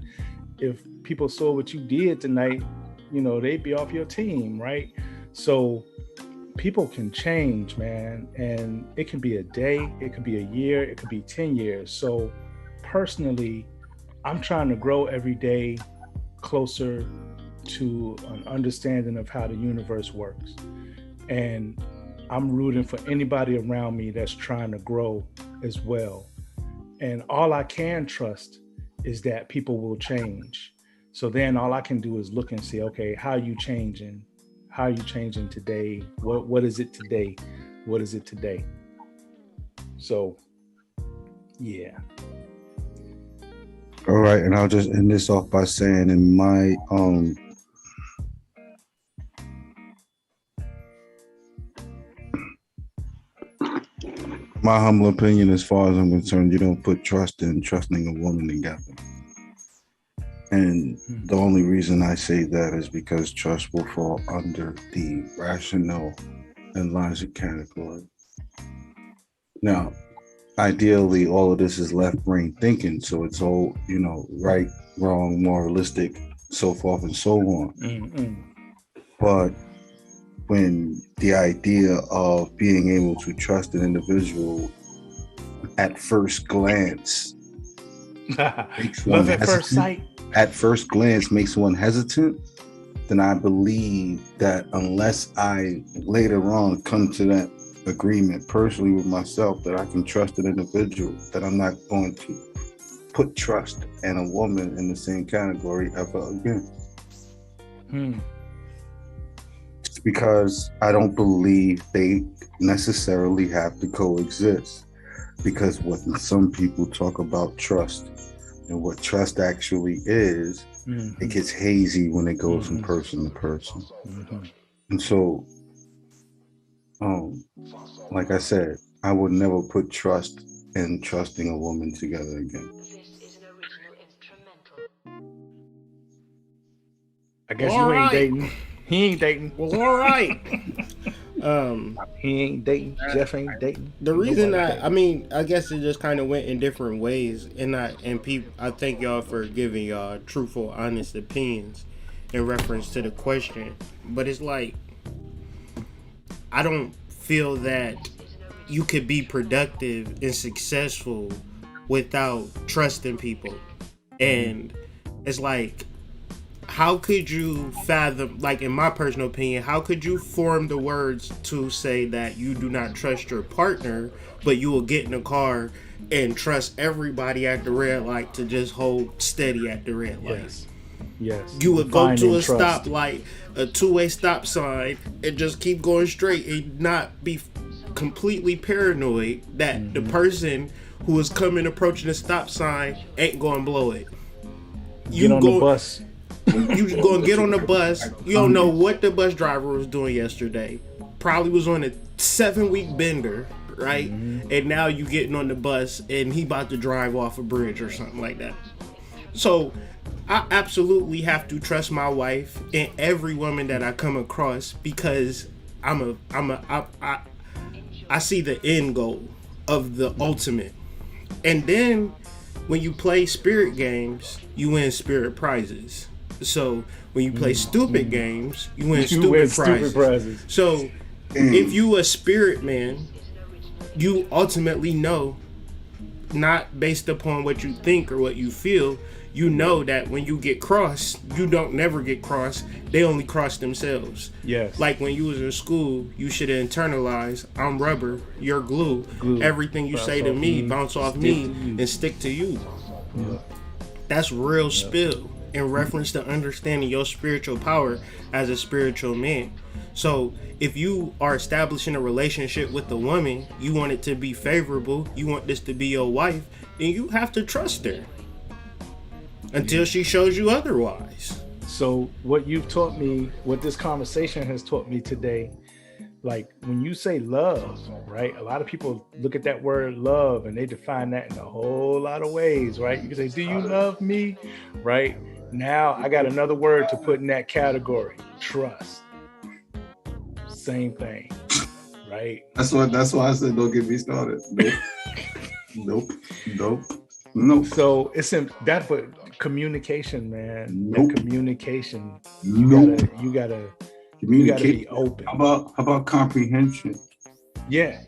if people saw what you did tonight, you know, they'd be off your team, right? So people can change, man. And it can be a day, it could be a year, it could be 10 years. So personally, I'm trying to grow every day closer to an understanding of how the universe works. And I'm rooting for anybody around me that's trying to grow as well. And all I can trust is that people will change. So then all I can do is look and see, okay, how are you changing? How are you changing today? What is it today? What is it today? So, yeah. All right, and I'll just end this off by saying in my humble opinion, as far as I'm concerned, you don't put trust in trusting a woman together. And the only reason I say that is because trust will fall under the rational and logic category. Now, ideally, all of this is left brain thinking, so it's all, right, wrong, moralistic, so forth and so on. Mm-mm. But when the idea of being able to trust an individual at first glance makes one Love at first sight. At first glance makes one hesitant, then I believe that unless I later on come to that agreement personally with myself that I can trust an individual, that I'm not going to put trust and a woman in the same category ever again. It's because I don't believe they necessarily have to coexist. Because when some people talk about trust and what trust actually is, it gets hazy when it goes from person to person. And so, like I said, I would never put trust in trusting a woman together again. I guess All you ain't right. dating. He ain't dating. Well, all right. He ain't dating. Jeff ain't dating. The reason Nobody I guess it just kind of went in different ways, and people, I thank y'all for giving y'all truthful, honest opinions in reference to the question. But it's like, I don't feel that you could be productive and successful without trusting people. And it's like, how could you fathom, like in my personal opinion, how could you form the words to say that you do not trust your partner, but you will get in a car and trust everybody at the red light to just hold steady at the red light? Yes. You would go to a trust. stoplight, a two-way stop sign, and just keep going straight and not be completely paranoid that the person who is approaching the stop sign ain't going to blow it. Get on the bus. You gonna get on the bus. You don't know what the bus driver was doing yesterday. Probably was on a 7-week bender, right? And now you getting on the bus and he about to drive off a bridge or something like that. So I absolutely have to trust my wife and every woman that I come across, because I see the end goal of the ultimate. And then when you play spirit games, you win spirit prizes. So when you play stupid games, you win stupid prizes. So if you a spirit man, you ultimately know, not based upon what you think or what you feel, you know that when you get crossed, you don't never get crossed. They only cross themselves. Yes. Like when you was in school, you should internalize, I'm rubber, you're glue. Everything you say to me, bounce off me and stick to you. Yeah. That's real spill in reference to understanding your spiritual power as a spiritual man. So if you are establishing a relationship with a woman, you want it to be favorable, you want this to be your wife, then you have to trust her until she shows you otherwise. So what you've taught me, what this conversation has taught me today, like when you say love, right? A lot of people look at that word love and they define that in a whole lot of ways, right? You can say, do you love me? Right? Now I got another word to put in that category, trust. Same thing, right? That's why I said don't get me started. Nope. So it's that's what communication, man. Nope. That communication. Nope. You gotta Communicate. be open. How about comprehension? Yeah.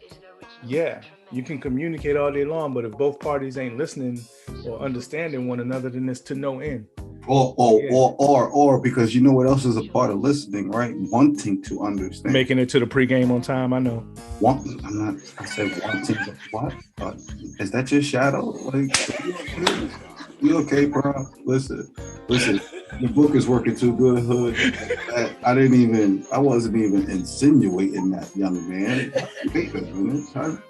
You can communicate all day long, but if both parties ain't listening or understanding one another, then it's to no end. Or because you know what else is a part of listening, right? Wanting to understand. Making it to the pregame on time, I know. I said wanting to what? Is that your shadow? Like, you okay, bro? Listen. The book is working too good, Hood. I wasn't even insinuating that, young man. Wait a minute.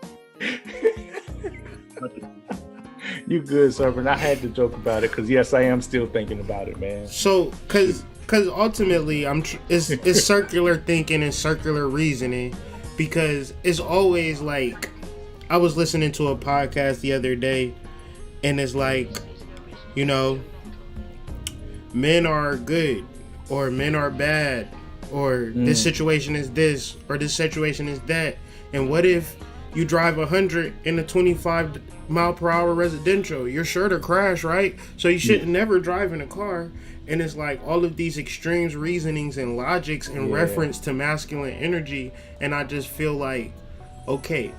You good, Servant. I had to joke about it because yes, I am still thinking about it, man. So, cause ultimately, it's circular thinking and circular reasoning, because it's always like, I was listening to a podcast the other day, and it's like, men are good or men are bad or this situation is this, or this situation is that. And what if you drive 100 in a 25-mile-per-hour residential? You're sure to crash, right? So you should never drive in a car. And it's like all of these extremes, reasonings, and logics in reference to masculine energy. And I just feel like, okay,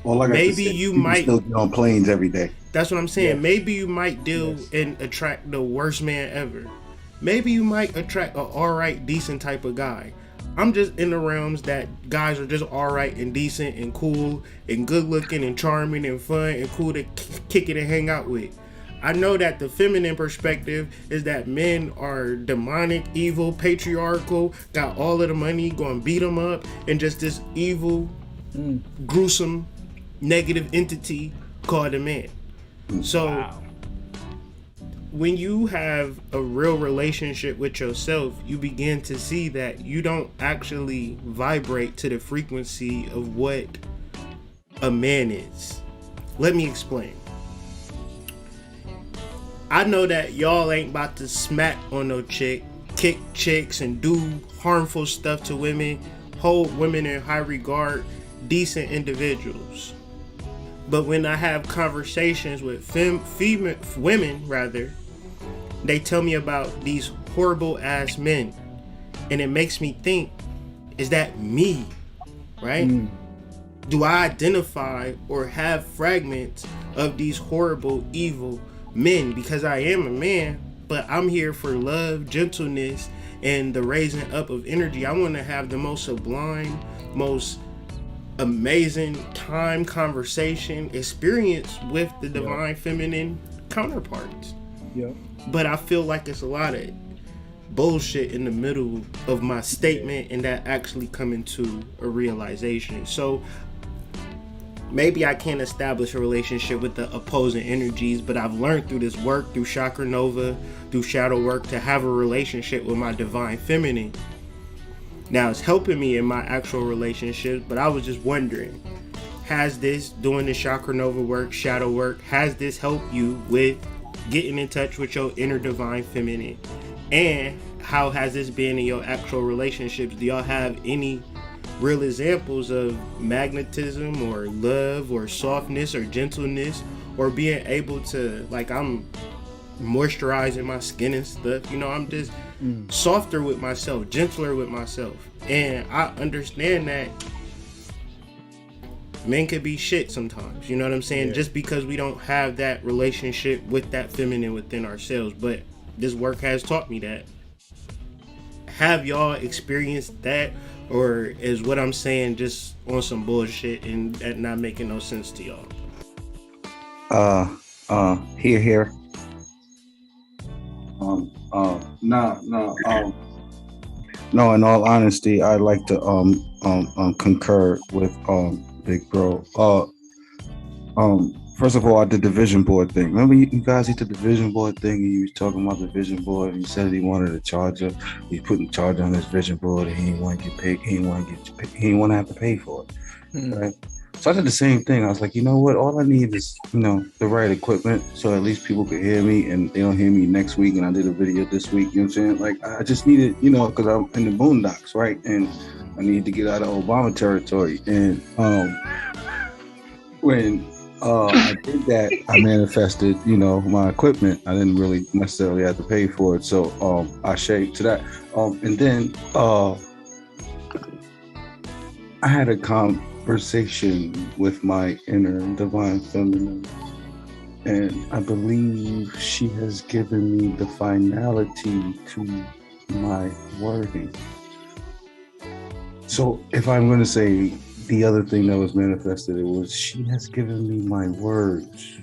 maybe you might still get on planes every day. That's what I'm saying. Maybe you might deal and attract the worst man ever. Maybe you might attract a alright, decent type of guy. I'm just in the realms that guys are just alright and decent and cool and good looking and charming and fun and cool to kick it and hang out with. I know that the feminine perspective is that men are demonic, evil, patriarchal, got all of the money, going to beat them up, and just this evil, gruesome, negative entity called a man. So when you have a real relationship with yourself, you begin to see that you don't actually vibrate to the frequency of what a man is. Let me explain. I know that y'all ain't about to smack on no chick, kick chicks, and do harmful stuff to women, hold women in high regard, decent individuals. But when I have conversations with women, they tell me about these horrible ass men, and it makes me think, is that me, right? Do I identify or have fragments of these horrible, evil men? Because I am a man, but I'm here for love, gentleness, and the raising up of energy. I want to have the most sublime, most amazing time, conversation, experience with the divine feminine counterparts. But I feel like it's a lot of bullshit in the middle of my statement and that actually coming to a realization. So maybe I can't establish a relationship with the opposing energies, but I've learned through this work, through Chakra Nova, through shadow work, to have a relationship with my divine feminine. Now it's helping me in my actual relationships, but I was just wondering, has this, doing the Chakra Nova work, shadow work, has this helped you with getting in touch with your inner divine feminine? And how has this been in your actual relationships? Do y'all have any real examples of magnetism or love or softness or gentleness, or being able to, like, I'm moisturizing my skin and stuff, you know, I'm just softer with myself, gentler with myself. And I understand that men could be shit sometimes, you know what I'm saying? Just because we don't have that relationship with that feminine within ourselves. But this work has taught me that. Have y'all experienced that, or is what I'm saying just on some bullshit and that not making no sense to y'all? Here. No, in all honesty, I'd like to concur with Big Bro. First of all, I did the vision board thing. Remember you guys did the vision board thing, and you was talking about the vision board, and he said he wanted a charger. He's putting charger on his vision board, and he didn't want to get paid. He didn't want to have to pay for it. Right? So I did the same thing. I was like, you know what? All I need is, the right equipment, so at least people could hear me, and they don't hear me next week. And I did a video this week. You know what I'm saying? Like, I just needed, because I'm in the boondocks, right? And I need to get out of Obama territory. And when I did that, I manifested, my equipment. I didn't really necessarily have to pay for it. So I shaped to that. And then I had a conversation with my inner divine feminine, and I believe she has given me the finality to my wording. So if I'm going to say the other thing that was manifested, it was she has given me my words.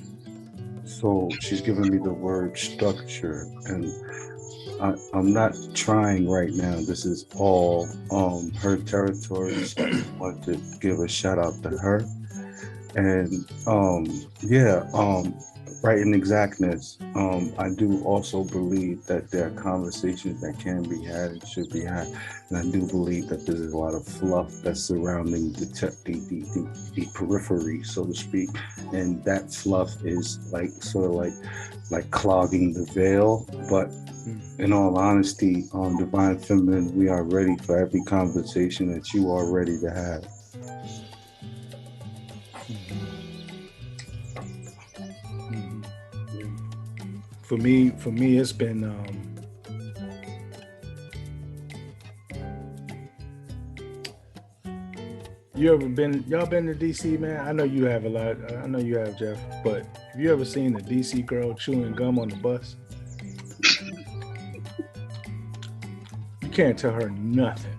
So she's given me the word structure, and I'm not trying right now. This is all her territory. So I want to give a shout out to her. And Right, in exactness. I do also believe that there are conversations that can be had and should be had, and I do believe that there's a lot of fluff that's surrounding the periphery, so to speak, and that fluff is like sort of like clogging the veil. But in all honesty, Divine Feminine, we are ready for every conversation that you are ready to have. For me, it's been y'all been to DC, man? I know you have a lot. I know you have, Jeff. But have you ever seen a DC girl chewing gum on the bus? You can't tell her nothing,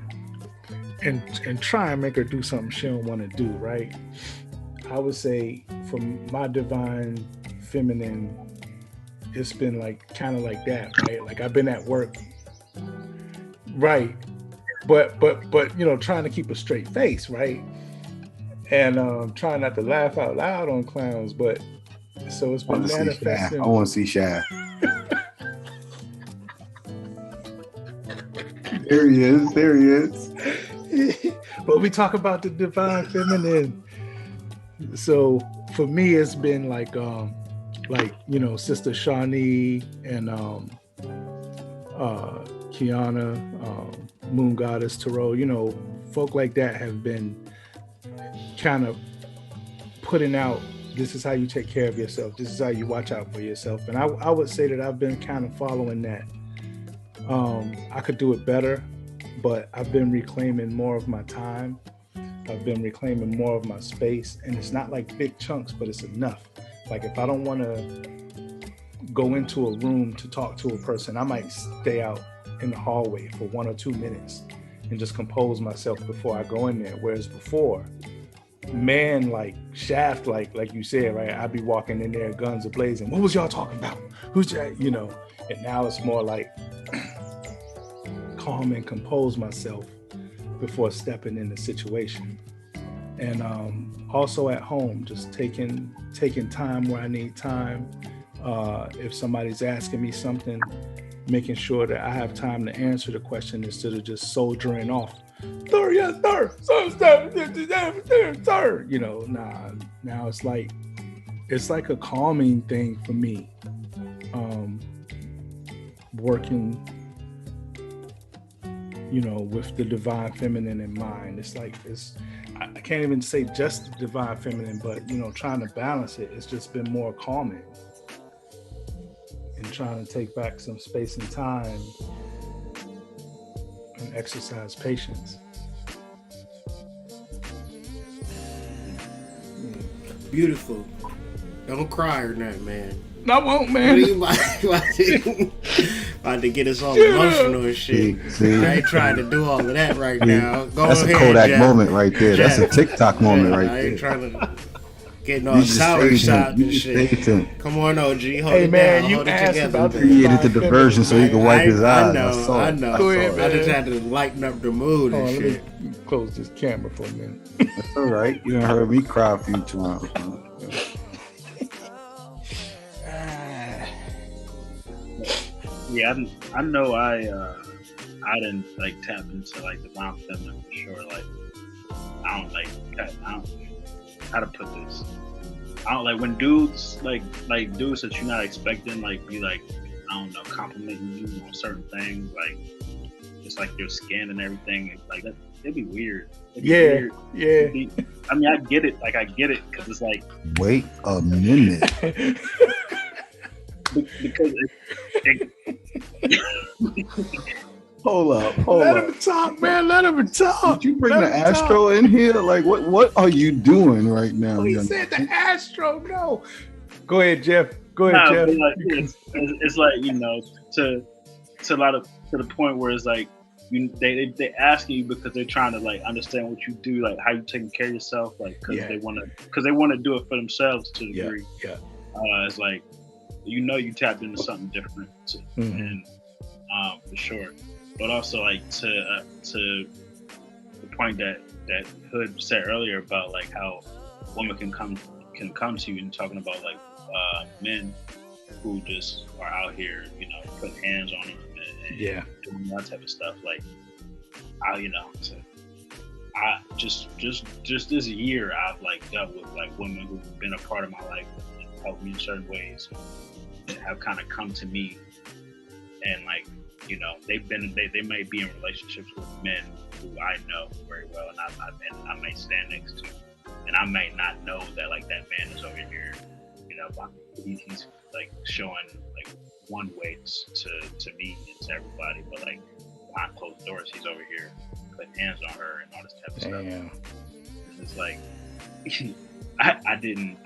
and try and make her do something she don't want to do, right? I would say for my Divine Feminine, it's been like kind of like that, right? Like I've been at work, right? But you know, trying to keep a straight face, right? And trying not to laugh out loud on clowns, but so it's been manifesting. I want to see Shaft. There he is. But we talk about the Divine Feminine. So for me, it's been like you know, Sister Shawnee and Kiana, Moon Goddess Tarot, you know, folk like that have been kind of putting out, this is how you take care of yourself, this is how you watch out for yourself. And I would say that I've been kind of following that. I could do it better, but I've been reclaiming more of my time. I've been reclaiming more of my space, and it's not like big chunks, but it's enough. Like if I don't want to go into a room to talk to a person, I might stay out in the hallway for 1 or 2 minutes and just compose myself before I go in there. Whereas before, man, like Shaft, like you said, right? I'd be walking in there, guns a-blazing. What was y'all talking about? Who's that? You know, and now it's more like calm and compose myself before stepping in the situation. And also at home, just taking time where I need time. If somebody's asking me something, making sure that I have time to answer the question instead of just soldiering off. Sir, yes, sir. Sir. You know, now it's like a calming thing for me. Working, you know, with the Divine Feminine in mind. It's like, I can't even say just the Divine Feminine, but, you know, trying to balance it, it's just been more calming. And trying to take back some space and time and exercise patience. Beautiful. Don't cry or nothing, man. I won't, man. You about to get us all emotional and shit. See? I ain't trying to do all of that right now. That's ahead, a Kodak Jeff. moment right there. Jeff. That's a TikTok moment right I ain't there. trying to get all sour shot and shit. Come on, OG. Hold Hey, it man, down. you Hold it asked together. about the Created the diversion so he could wipe his eyes. I know. Go ahead, I just man. had to lighten up the mood and Let shit. me close this camera for a minute. That's all right. You done heard me cry a few times. Yeah, I know I didn't like tap into like Divine Feminine for sure. Like I don't how to put this. I don't like when dudes like dudes that you're not expecting like be like, I don't know, complimenting you on certain things, like just like your skin and everything. Like that, it'd be weird. Yeah. I mean, I get it because it's like, Wait a minute. because Hold up. Let him talk, man. Let him talk. Did you bring the Astro in here? Like, what are you doing right now? Oh, he said the Astro. No. Go ahead, Jeff. Jeff. But like, it's like, you know, to the point where it's like they ask you because they're trying to like understand what you do, like how you taking care of yourself, like because they want to do it for themselves to a degree. Yeah. It's like, you know, you tapped into something different, and for sure. But also like to the point that Hood said earlier about like how women can come to you and talking about like men who just are out here, you know, putting hands on them and doing that type of stuff. Like, I just this year, I've like dealt with like women who've been a part of my life and helped me in certain ways, and have kind of come to me, and like, you know, they may be in relationships with men who I know very well, and I may stand next to, and I may not know that like that man is over here, you know, he's like showing like one way to me and to everybody, but like behind closed doors, he's over here putting hands on her and all this type of stuff. And it's like, I didn't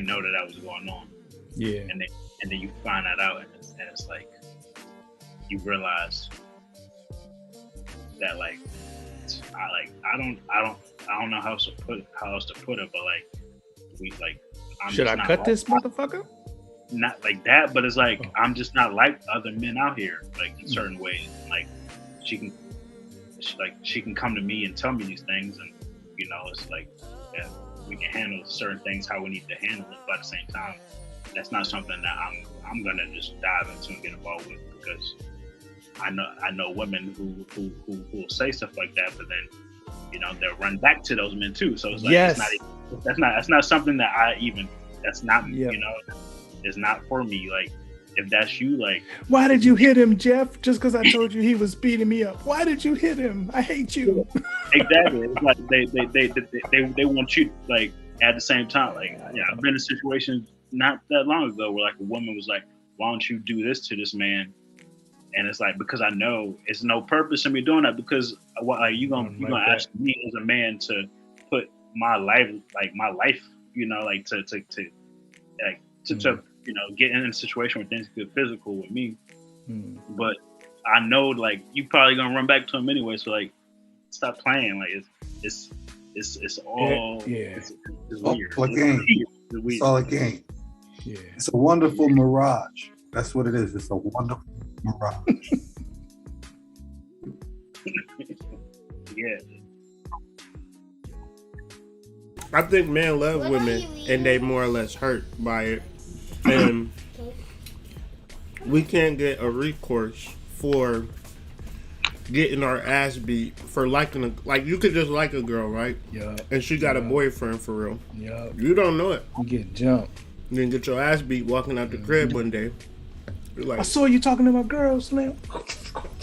know that was going on. Yeah. And then you find that out, and it's like, you realize that like, I don't know how else to put it, but like, should I cut this motherfucker? Not like that, but it's like, I'm just not like other men out here, like in certain ways. Like she can come to me and tell me these things, and you know, it's like, yeah, we can handle certain things how we need to handle it, but at the same time, that's not something that I'm gonna just dive into and get involved with, because I know women who will say stuff like that, but then, you know, they'll run back to those men too. So it's like, that's not something that that's not, you know, it's not for me. Like, if that's you, like, why did you hit him, Jeff? Just because I told you he was beating me up. Why did you hit him? I hate you. Exactly. It's like they want you, like, at the same time. Like, yeah, I've been in situations not that long ago where like a woman was like, why don't you do this to this man? And it's like, because I know it's no purpose in me doing that, because you gonna ask me as a man to put my life, you know, like to you know, get in a situation where things get physical with me. But I know like you probably gonna run back to him anyway, so like, stop playing. Like it's all it's weird. All a game. It's all a game. Yeah. It's a wonderful mirage. That's what it is. It's a wonderful mirage. Yeah. I think men love women and they more or less hurt by it. And we can't get a recourse for getting our ass beat for liking like you could just like a girl, right? Yeah. And she got a boyfriend for real. Yeah. You don't know it. You get jumped. You then get your ass beat walking out the crib one day. You're like, I saw you talking to my girl, Slim.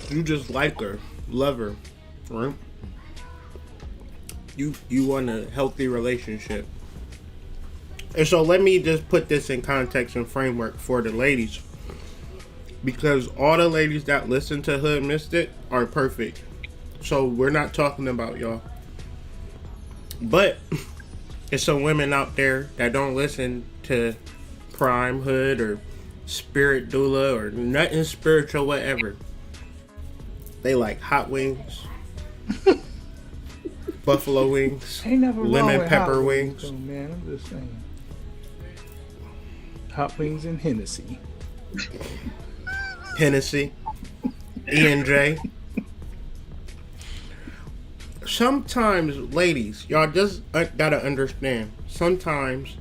You just like her, love her, right? You want a healthy relationship. And so let me just put this in context and framework for the ladies. Because all the ladies that listen to Hood Mystic are perfect. So we're not talking about y'all. But there's some women out there that don't listen to Prime Hood or Spirit Doula or nothing spiritual, whatever. They like hot wings, buffalo wings, lemon pepper wings. Though, man, I'm just saying. Hot wings and Hennessy. E&J. Sometimes, ladies, y'all just gotta understand. Sometimes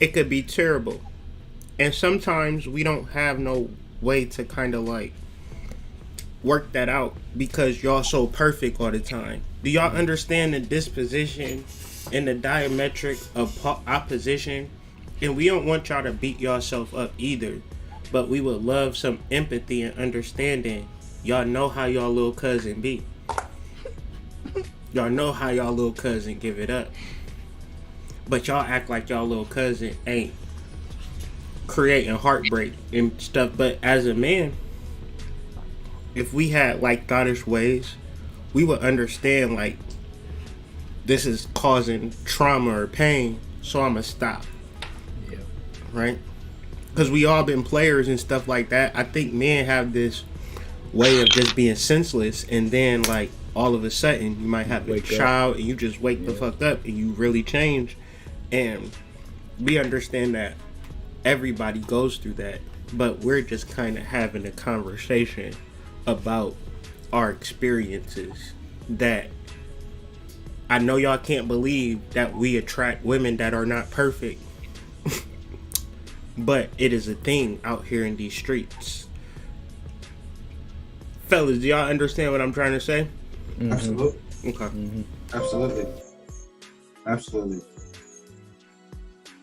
it could be terrible, and sometimes we don't have no way to kind of like work that out because y'all so perfect all the time. Do y'all understand the disposition and the diametric of opposition? And we don't want y'all to beat yourself up either, but we would love some empathy and understanding. Y'all know how y'all little cousin be. Y'all know how y'all little cousin give it up. But y'all act like y'all little cousin ain't creating heartbreak and stuff. But as a man, if we had like thottish ways, we would understand like this is causing trauma or pain, so I'ma stop. Yeah. Right? Because we all been players and stuff like that. I think men have this way of just being senseless, and then like all of a sudden you might have a child and you just wake the fuck up and you really change. And we understand that everybody goes through that, but we're just kind of having a conversation about our experiences. That I know y'all can't believe that we attract women that are not perfect. but it is a thing out here in these streets. Fellas, do y'all understand what I'm trying to say? Mm-hmm. Absolutely. Okay. Mm-hmm. Absolutely. Absolutely.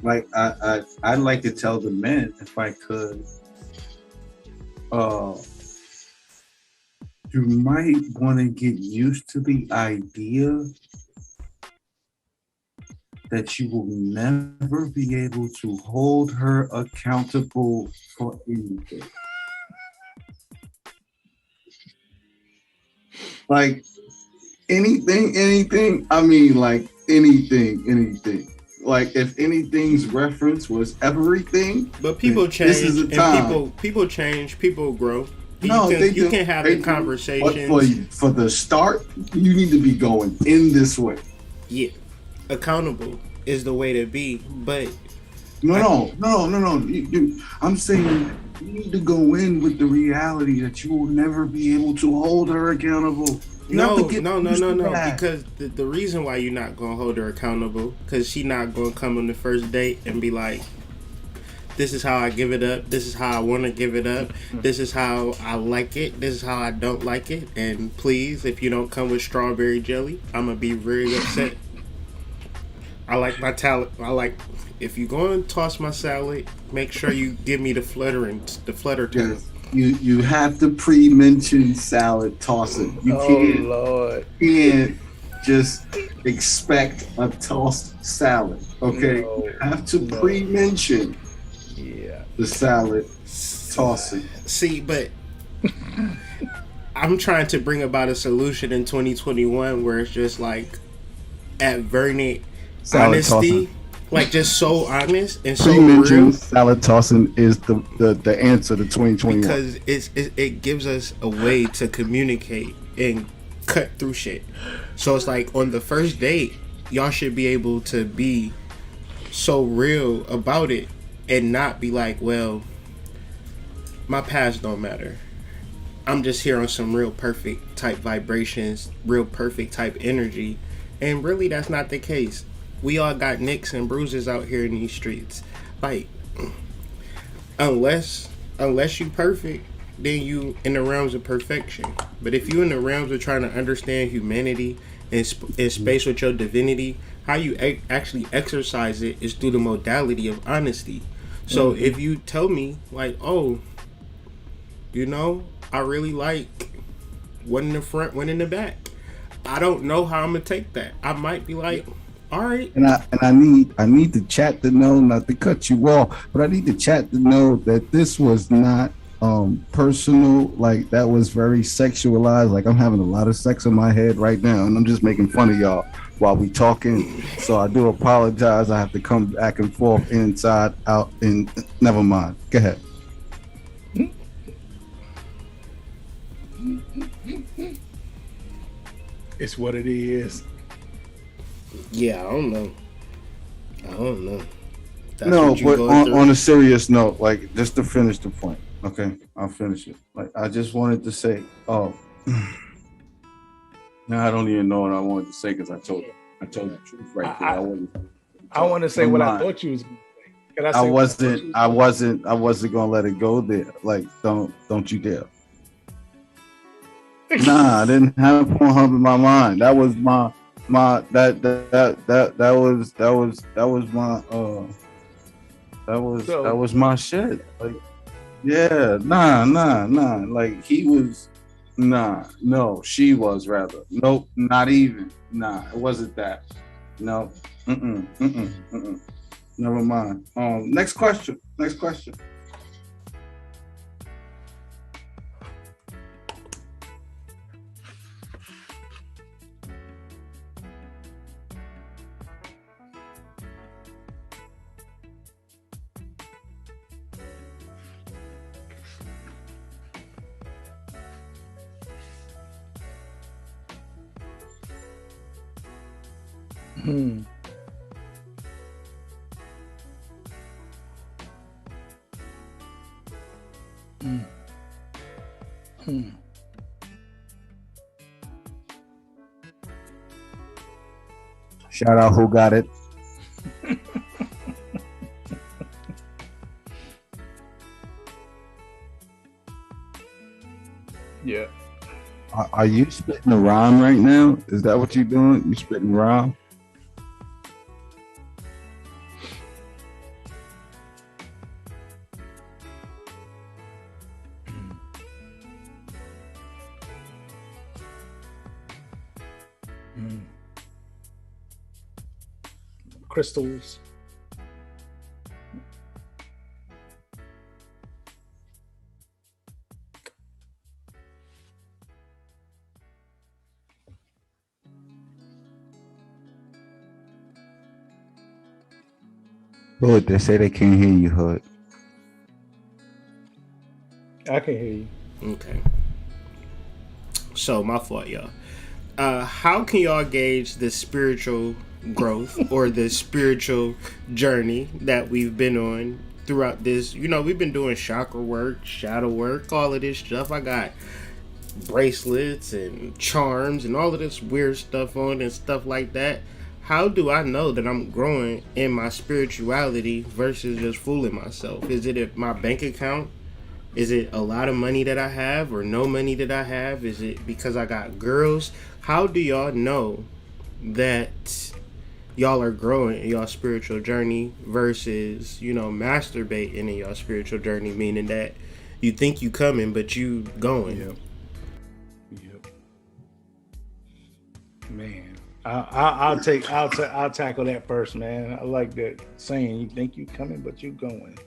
Like I'd like to tell the men, if I could, you might want to get used to the idea that you will never be able to hold her accountable for anything. Like anything. I mean, like anything. Like if anything's reference was everything. But people change, this is the time. and people change, people grow. No, you can have the conversations. But for the start, you need to be going in this way. Yeah, accountable is the way to be. But No. I'm saying you need to go in with the reality that you will never be able to hold her accountable. No. Because the reason why you're not gonna hold her accountable, because she's not gonna come on the first date and be like, "This is how I give it up. This is how I want to give it up. This is how I like it. This is how I don't like it. And please, if you don't come with strawberry jelly, I'm gonna be very upset. I like my talent. If you go and toss my salad, make sure you give me the flutter term. Yes. You have to pre-mention salad tossing. You can't just expect a tossed salad. Okay, you have to pre-mention the salad tossing. See, but I'm trying to bring about a solution in 2021 where it's just like advertent honesty, like just so honest and so real. Salad tossing is the answer to 2021 because it gives us a way to communicate and cut through shit. So it's like on the first date, y'all should be able to be so real about it and not be like, well, my past don't matter. I'm just here on some real perfect type vibrations, real perfect type energy. And really, that's not the case. We all got nicks and bruises out here in these streets. Like, unless you perfect, then you in the realms of perfection. But if you in the realms of trying to understand humanity and space with your divinity, how you actually exercise it is through the modality of honesty. So if you tell me, like, oh, you know, I really like one in the front, one in the back, I don't know how I'm gonna take that. I might be like, all right. And I need the chat to know, not to cut you off, but I need the chat to know that this was not personal. Like, that was very sexualized. Like, I'm having a lot of sex in my head right now, and I'm just making fun of y'all while we talking. So I do apologize. I have to come back and forth, inside, out, and never mind. Go ahead. It's what it is. Yeah, I don't know. That's no, but on a serious note, like, just to finish the point. Okay, I'll finish it. Like, I just wanted to say, now I don't even know what I wanted to say because I told the truth right there. I want to say what I thought you was going to say. I wasn't gonna let it go there. Like, don't you dare. Nah, I didn't have Pornhub in my mind. That was my that was my shit. Like, yeah, nah. Like, he was, no, she was rather. Nope, not even. Nah, it wasn't that. No. Never mind. Next question. Shout out who got it. Are you spitting a rhyme right now? Is that what you're doing? You spitting rhyme? Crystals. Hood, they say they can't hear you, Hood. I can hear you. Okay. So my fault, y'all. How can y'all gauge the spiritual growth or the spiritual journey that we've been on throughout this? You know, we've been doing chakra work, shadow work, all of this stuff. I got bracelets and charms and all of this weird stuff on and stuff like that. How do I know that I'm growing in my spirituality versus just fooling myself? Is it my bank account? Is it a lot of money that I have or no money that I have? Is it because I got girls? How do y'all know that y'all are growing in y'all spiritual journey versus, you know, masturbating in y'all spiritual journey, meaning that you think you coming but you going? Yep. Man, I'll tackle that first, man. I like that saying. You think you coming but you going.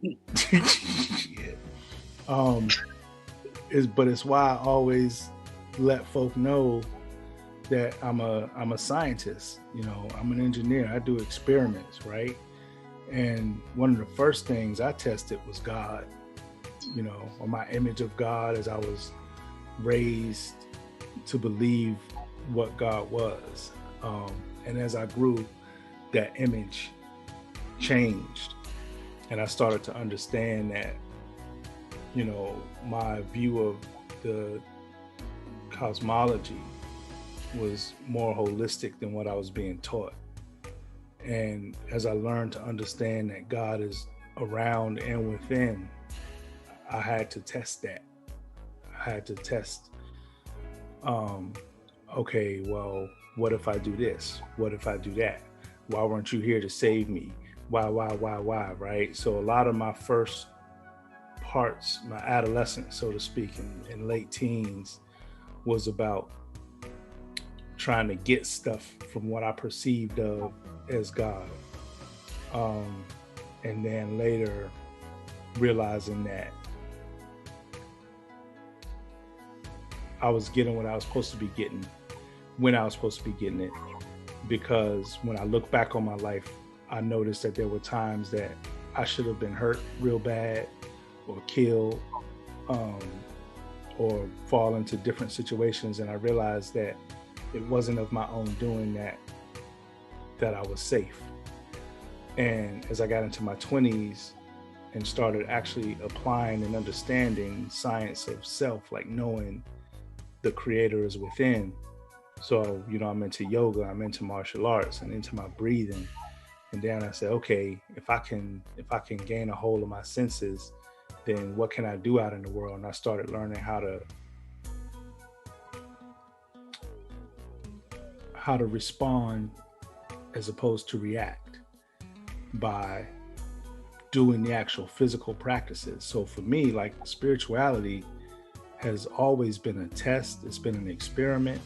Yeah. But it's why I always let folk know that I'm a scientist. You know, I'm an engineer. I do experiments, right? And one of the first things I tested was God. You know, or my image of God, as I was raised to believe what God was. And as I grew, that image changed. And I started to understand that, you know, my view of the cosmology was more holistic than what I was being taught. And as I learned to understand that God is around and within, I had to test that. I had to test, okay, well, what if I do this? What if I do that? Why weren't you here to save me? Why, right? So a lot of my first parts, my adolescence, so to speak, in late teens, was about trying to get stuff from what I perceived of as God. And then later realizing that I was getting what I was supposed to be getting when I was supposed to be getting it. Because when I look back on my life, I noticed that there were times that I should have been hurt real bad or killed, or fall into different situations. And I realized that it wasn't of my own doing that I was safe. And as I got into my 20s and started actually applying and understanding science of self, like knowing the creator is within. So, you know, I'm into yoga, I'm into martial arts and into my breathing. And then I said, okay, if I can gain a hold of my senses, then what can I do out in the world? And I started learning how to respond as opposed to react by doing the actual physical practices. So for me, like, spirituality has always been a test. It's been an experiment.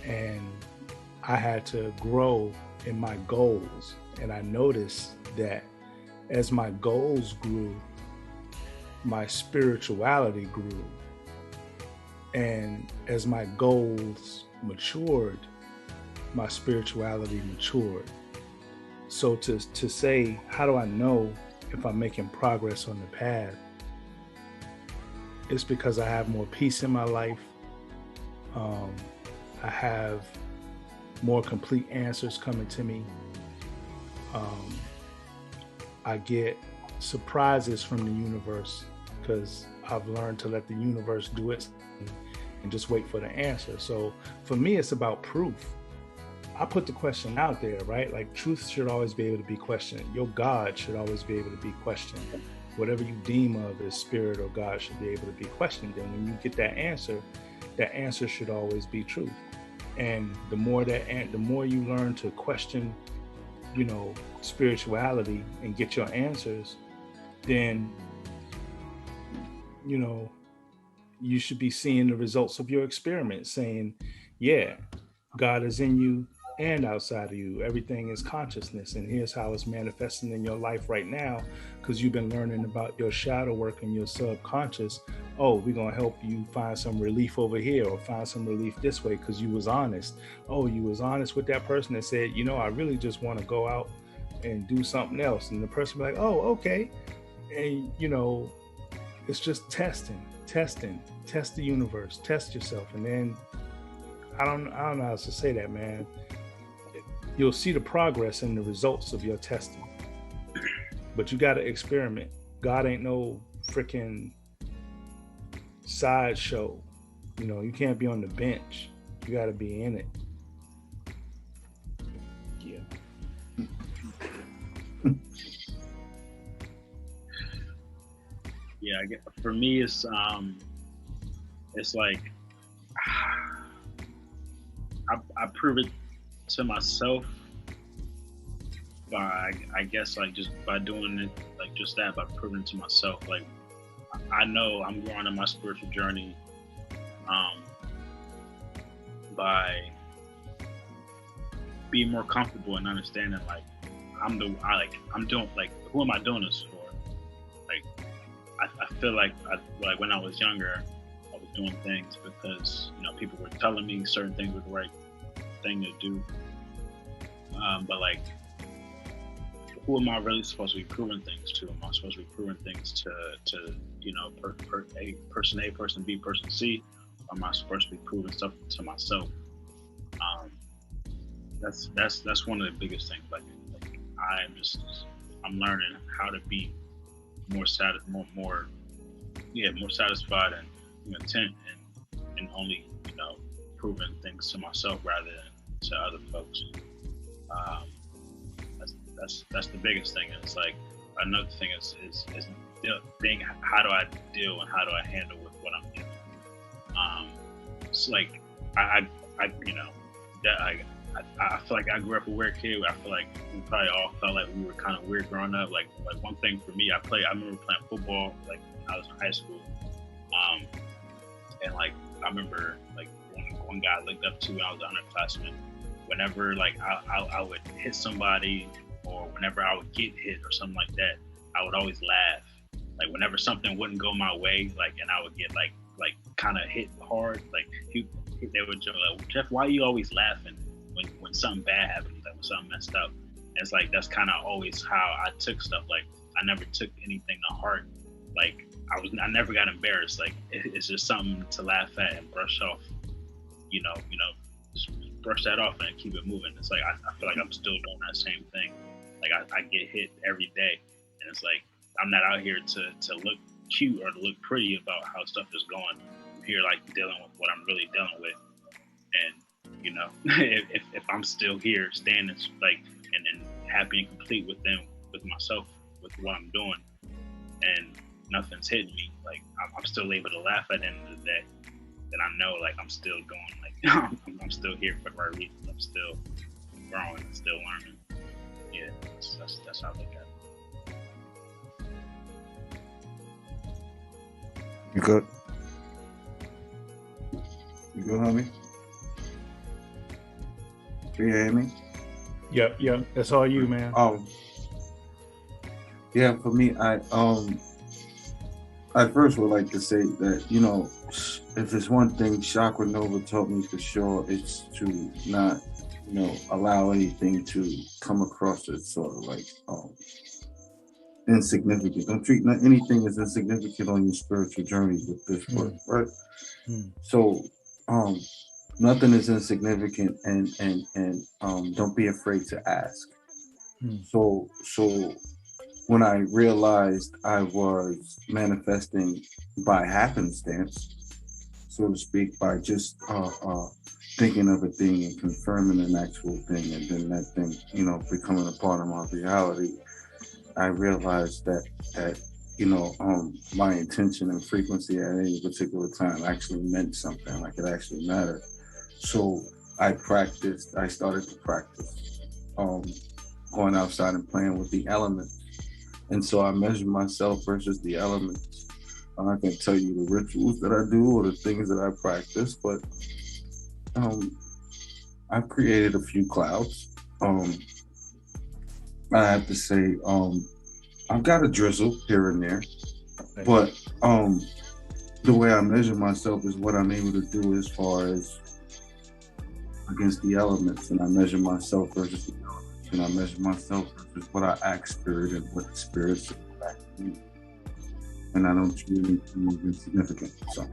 And I had to grow in my goals. And I noticed that as my goals grew, my spirituality grew. And as my goals matured, my spirituality matured. So to say, how do I know if I'm making progress on the path? It's because I have more peace in my life. I have more complete answers coming to me. I get surprises from the universe because I've learned to let the universe do it and just wait for the answer. So for me, it's about proof. I put the question out there, right? Like, truth should always be able to be questioned. Your God should always be able to be questioned. Whatever you deem of as spirit or God should be able to be questioned. And when you get that answer, that answer should always be truth. And the more you learn to question, spirituality and get your answers, then, you should be seeing the results of your experiment, saying, yeah, God is in you and outside of you. Everything is consciousness, and here's how it's manifesting in your life right now, because you've been learning about your shadow work and your subconscious. Oh, we're going to help you find some relief over here, or find some relief this way, because you was honest. Oh, you was honest with that person that said, I really just want to go out and do something else. And the person be like, oh, okay. And, it's just test the universe, test yourself. And then I don't know how else to say that, man. You'll see the progress and the results of your testing, but you got to experiment. God ain't no freaking sideshow. You can't be on the bench. You got to be in it. Yeah. Yeah, for me, it's like I prove it to myself by, I guess, like just by doing it, like just that, by proving it to myself. Like I know I'm growing in my spiritual journey by being more comfortable and understanding, like I'm doing, like, who am I doing this for? Like I feel like when I was younger, I was doing things because people were telling me certain things were the right thing to do. But like, who am I really supposed to be proving things to? Am I supposed to be proving things to person A, person B, person C? Or am I supposed to be proving stuff to myself? That's one of the biggest things. Like I'm learning how to be more satisfied and content, and only proving things to myself rather than to other folks. That's the biggest thing. And it's like, another thing is being, how do I deal and how do I handle with what I'm doing? It's like I feel like I grew up a weird kid. I feel like we probably all felt like we were kind of weird growing up. Like one thing for me, I remember playing football like when I was in high school. And like I remember like one guy I looked up to when I was an underclassman. Whenever like I would hit somebody, or whenever I would get hit or something like that, I would always laugh. Like whenever something wouldn't go my way, like, and I would get like kind of hit hard, like they would joke like, Jeff, why are you always laughing when something bad happens, like when something messed up? And it's like, that's kind of always how I took stuff. Like I never took anything to heart. Like I never got embarrassed. Like it's just something to laugh at and brush off, just brush that off and keep it moving. It's like, I feel like I'm still doing that same thing. Like I get hit every day, and it's like, I'm not out here to look cute or to look pretty about how stuff is going. I'm here like dealing with what I'm really dealing with. And if I'm still here standing like and happy and complete with myself, with what I'm doing, and nothing's hitting me, like I'm still able to laugh at the end of the day, then I know like I'm still going, like I'm still here for the right reasons. I'm still growing and still learning. Yeah, that's how I look at it. You good? You good, homie? Can you hear me? Yep. That's all you, man. Yeah, for me, I first would like to say that, if there's one thing Chakra Nova taught me for sure, it's to not, allow anything to come across as sort of like insignificant. Don't treat anything as insignificant on your spiritual journey with this work, right? So nothing is insignificant, and don't be afraid to ask. So when I realized I was manifesting by happenstance, so to speak, by just thinking of a thing and confirming an actual thing, and then that thing, becoming a part of my reality, I realized that my intention and frequency at any particular time actually meant something, like it actually mattered. So I started to practice going outside and playing with the elements. And so I measure myself versus the elements. I can tell you the rituals that I do or the things that I practice, but I've created a few clouds. I have to say, I've got a drizzle here and there, but the way I measure myself is what I'm able to do as far as against the elements, and I measure myself versus the elements, and I measure myself versus what I ask spirit and what spirits act me. And I don't treat anything as insignificant. So.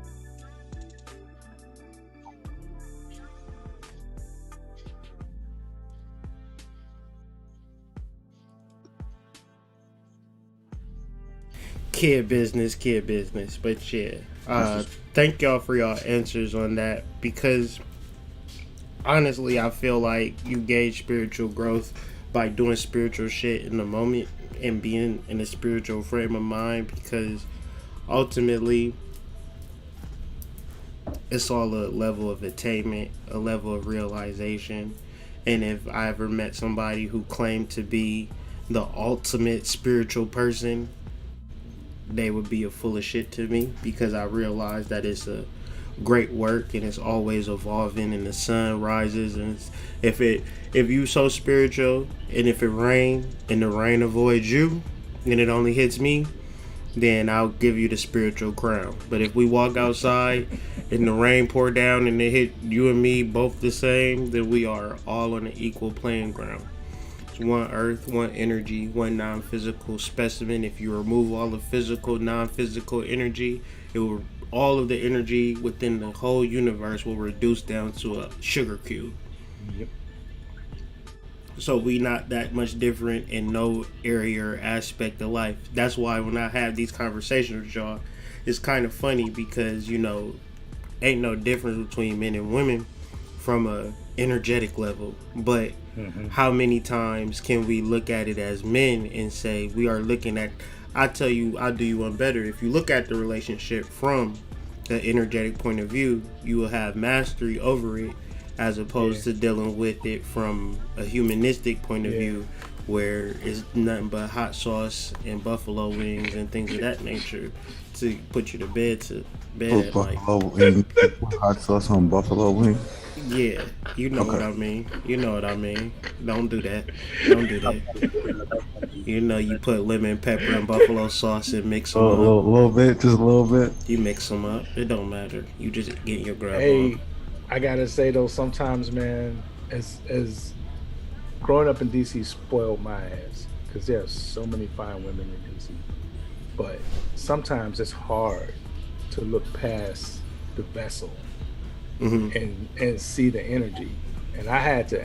Kid business. But yeah, thank y'all for y'all answers on that, because honestly, I feel like you gauge spiritual growth by doing spiritual shit in the moment and being in a spiritual frame of mind, because ultimately it's all a level of attainment, a level of realization. And if I ever met somebody who claimed to be the ultimate spiritual person, they would be a full of shit to me, because I realize that it's a great work and it's always evolving, and the sun rises, and if you so spiritual, and if it rain and the rain avoids you and it only hits me, then I'll give you the spiritual crown. But if we walk outside and the rain pour down and it hit you and me both the same, then we are all on an equal playing ground. It's one earth, one energy, one non-physical specimen. If you remove all the physical, non-physical energy, it will, all of the energy within the whole universe will reduce down to a sugar cube. Yep. So we not that much different in no area or aspect of life. That's why when I have these conversations with y'all, it's kind of funny, because ain't no difference between men and women from a energetic level. But how many times can we look at it as men and say we are looking at, I'll do you one better. If you look at the relationship from the energetic point of view, you will have mastery over it, as opposed to dealing with it from a humanistic point of view, where it's nothing but hot sauce and buffalo wings and things of that nature to put you to bed at night. Hot sauce on buffalo wings. Yeah, you know what I mean. Don't do that. You put lemon, pepper, and buffalo sauce and mix them up. A little bit, just a little bit. You mix them up. It don't matter. You just get your grab Hey, on. I gotta say though, sometimes, man, as growing up in DC spoiled my ass, because there are so many fine women in DC. But sometimes it's hard to look past the vessel and see the energy. And I had to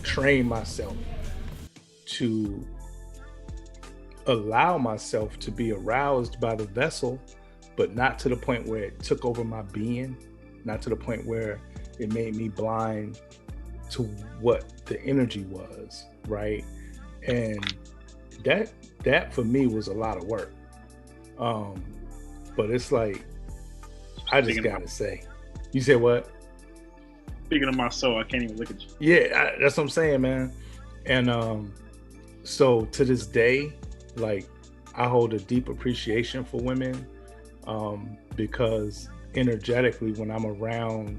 train myself to allow myself to be aroused by the vessel, but not to the point where it took over my being, not to the point where it made me blind to what the energy was, right? And that for me was a lot of work. But it's like, I just gotta say, you said what? Speaking of my soul, I can't even look at you. Yeah, that's what I'm saying, man. And so to this day, like, I hold a deep appreciation for women, because energetically, when I'm around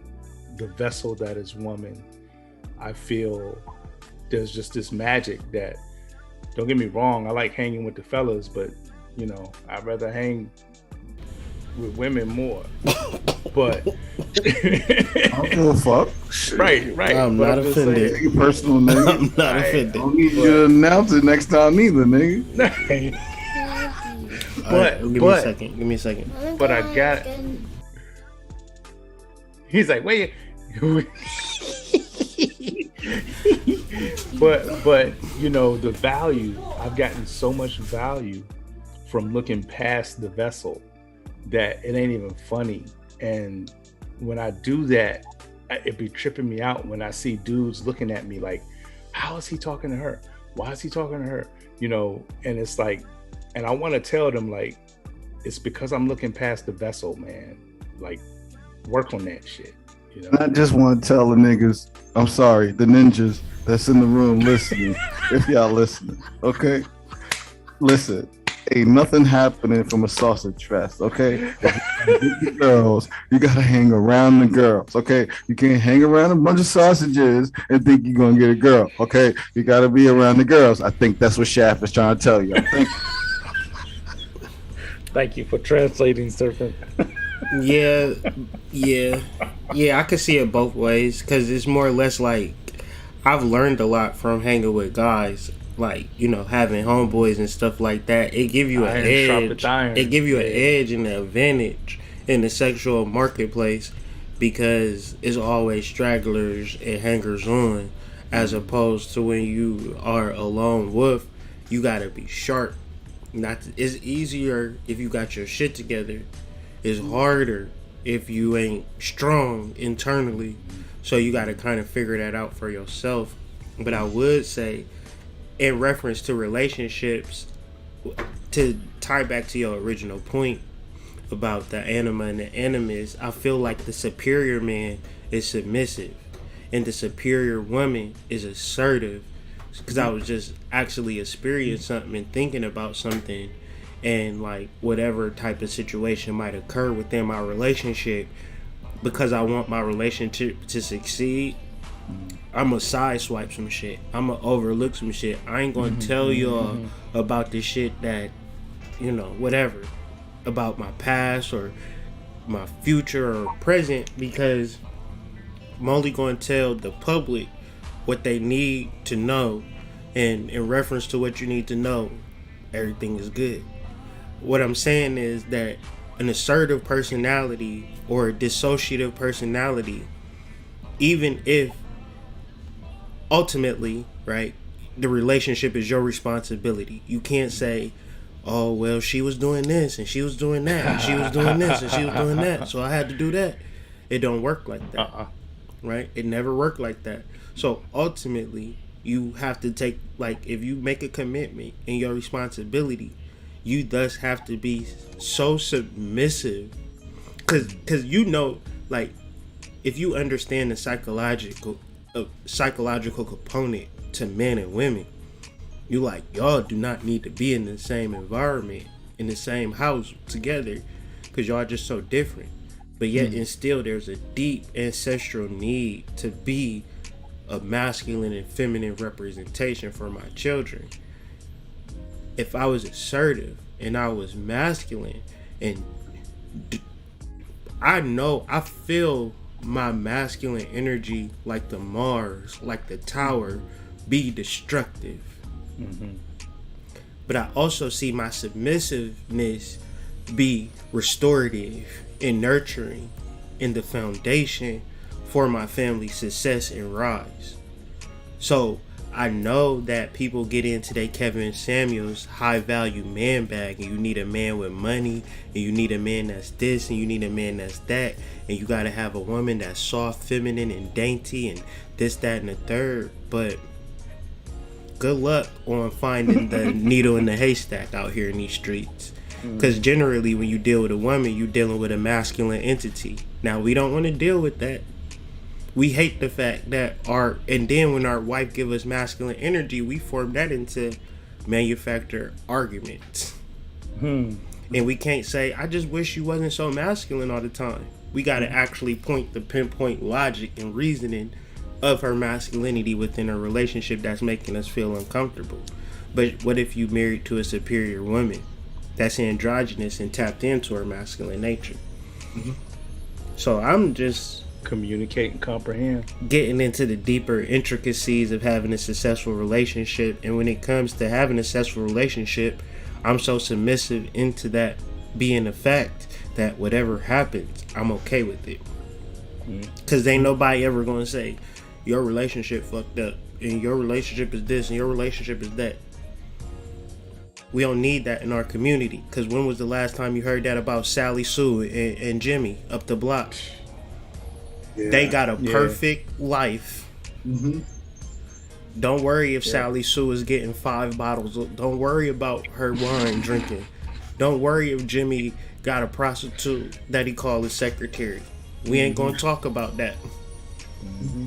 the vessel that is woman, I feel there's just this magic that, don't get me wrong, I like hanging with the fellas, but I'd rather hang with women more. But I don't give a fuck. Right. I'm but not offended. Take it personal, nigga. I'm not offended. I don't need you to announce it next time either, nigga. Give me a second. But I got. He's like, wait. but the value, I've gotten so much value from looking past the vessel that it ain't even funny. And when I do that, it be tripping me out when I see dudes looking at me like, how is he talking to her? Why is he talking to her? And it's like, And I want to tell them, like, it's because I'm looking past the vessel, man. Like, work on that shit. You know? I just want to tell the niggas, I'm sorry, the ninjas that's in the room listening, if y'all listening, okay? Listen, ain't nothing happening from a sausage fest, okay? The girls, you gotta hang around the girls, okay? You can't hang around a bunch of sausages and think you're gonna get a girl, okay? You gotta be around the girls. I think that's what Shaft is trying to tell you. Thank you for translating, Serpent. Yeah, I could see it both ways, because it's more or less like I've learned a lot from hanging with guys, like, you know, having homeboys and stuff like that. It give you an edge. It give you an edge and an advantage in the sexual marketplace, because it's always stragglers and hangers on, as opposed to when you are a lone wolf, you gotta be sharp. It's easier if you got your shit together. It's harder if you ain't strong internally. So you got to kind of figure that out for yourself. But I would say, in reference to relationships, to tie back to your original point about the anima and the animus, I feel like the superior man is submissive and the superior woman is assertive. Because I was just actually experiencing something and thinking about something, and like whatever type of situation might occur within my relationship, because I want my relationship to succeed, I'm gonna sideswipe some shit. I'm gonna overlook some shit. I ain't gonna tell y'all about the shit that, you know, whatever, about my past or my future or present, because I'm only gonna tell the public what they need to know, and in reference to what you need to know, everything is good. What I'm saying is that an assertive personality or a dissociative personality, even if ultimately, right, the relationship is your responsibility, you can't say, oh, well, she was doing this and she was doing that and she was doing this and she was doing that, so I had to do that. It don't work like that. Right? It never worked like that. So ultimately, you have to take, like, if you make a commitment in your responsibility, you thus have to be so submissive, because you know, like, if you understand the psychological component to men and women, you like, y'all do not need to be in the same environment, in the same house together, because y'all are just so different. But yet and still there's a deep ancestral need to be a masculine and feminine representation for my children. If I was assertive and I was masculine, and I feel my masculine energy, like the Mars, like the tower, be destructive. But I also see my submissiveness be restorative and nurturing, in the foundation for my family's success and rise. So I know that people get into their Kevin Samuels high value man bag, and you need a man with money, and you need a man that's this, and you need a man that's that, and you gotta have a woman that's soft, feminine, and dainty, and this, that, and the third. But good luck on finding the needle in the haystack out here in these streets. Because generally when you deal with a woman, you're dealing with a masculine entity. Now, we don't want to deal with that. We hate the fact that and then when our wife give us masculine energy, we form that into manufactured arguments. And we can't say, I just wish you wasn't so masculine all the time. We got to actually pinpoint logic and reasoning of her masculinity within a relationship that's making us feel uncomfortable. But what if you married to a superior woman that's androgynous and tapped into her masculine nature? So I'm just communicate and comprehend, getting into the deeper intricacies of having a successful relationship. And when it comes to having a successful relationship, I'm so submissive into that being a fact that whatever happens, I'm okay with it. Because ain't nobody ever gonna say your relationship fucked up and your relationship is this and your relationship is that. We don't need that in our community. Because when was the last time you heard that about Sally Sue and Jimmy up the block? They got a perfect life. Don't worry if Sally Sue is getting 5 bottles. Don't worry about her wine drinking. Don't worry if Jimmy got a prostitute that he called his secretary. We ain't gonna talk about that.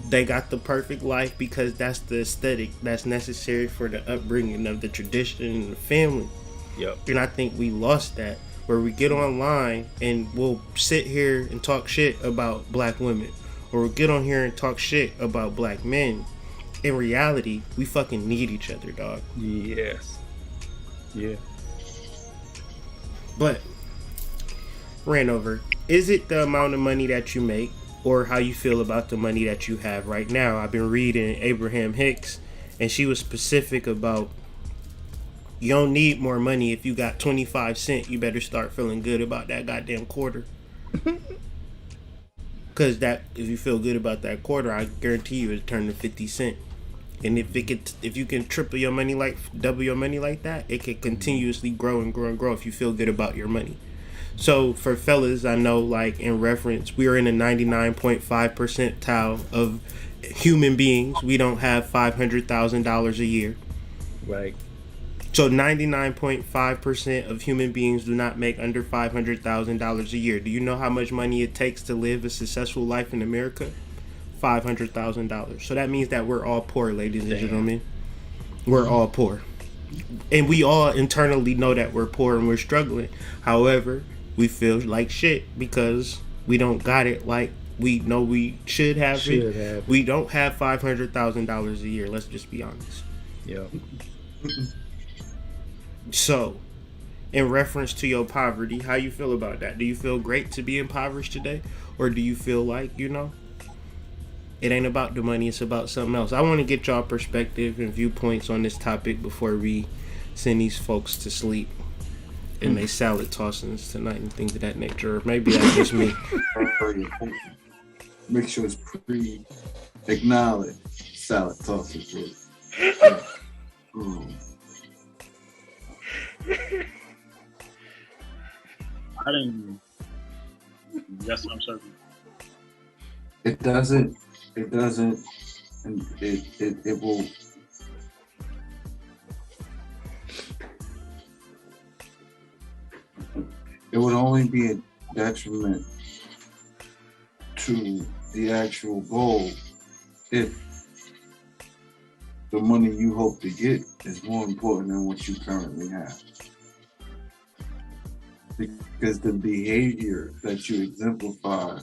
They got the perfect life because that's the aesthetic that's necessary for the upbringing of the tradition and the family. Yep. And I think we lost that, where we get online and we'll sit here and talk shit about black women, or we'll get on here and talk shit about black men. In reality, we fucking need each other, dog. Yes. Yeah. But, Ranover, is it the amount of money that you make, or how you feel about the money that you have right now? I've been reading Abraham Hicks, and she was specific about, you don't need more money. If you got 25 cents, you better start feeling good about that goddamn quarter. Because if you feel good about that quarter, I guarantee you it'll turn to 50 cents. And if you can double your money like that, it can continuously grow and grow and grow if you feel good about your money. So for fellas, I know, like, in reference, we are in a 99.5 percentile of human beings. We don't have $500,000 a year. Right. So 99.5% of human beings do not make under $500,000 a year. Do you know how much money it takes to live a successful life in America? $500,000. So that means that we're all poor, ladies and gentlemen. We're all poor. And we all internally know that we're poor and we're struggling. However, we feel like shit because we don't got it like we know we should have it. We don't have $500,000 a year. Let's just be honest. Yep. So, in reference to your poverty, how you feel about that? Do you feel great to be impoverished today? Or do you feel like, it ain't about the money, it's about something else? I want to get y'all perspective and viewpoints on this topic before we send these folks to sleep and they salad tossings tonight and things of that nature. Or maybe that's just me. Make sure it's pre-acknowledged salad tossings. I didn't. Yes, I'm certain. It doesn't, and it will. It would only be a detriment to the actual goal if the money you hope to get is more important than what you currently have. Because the behavior that you exemplify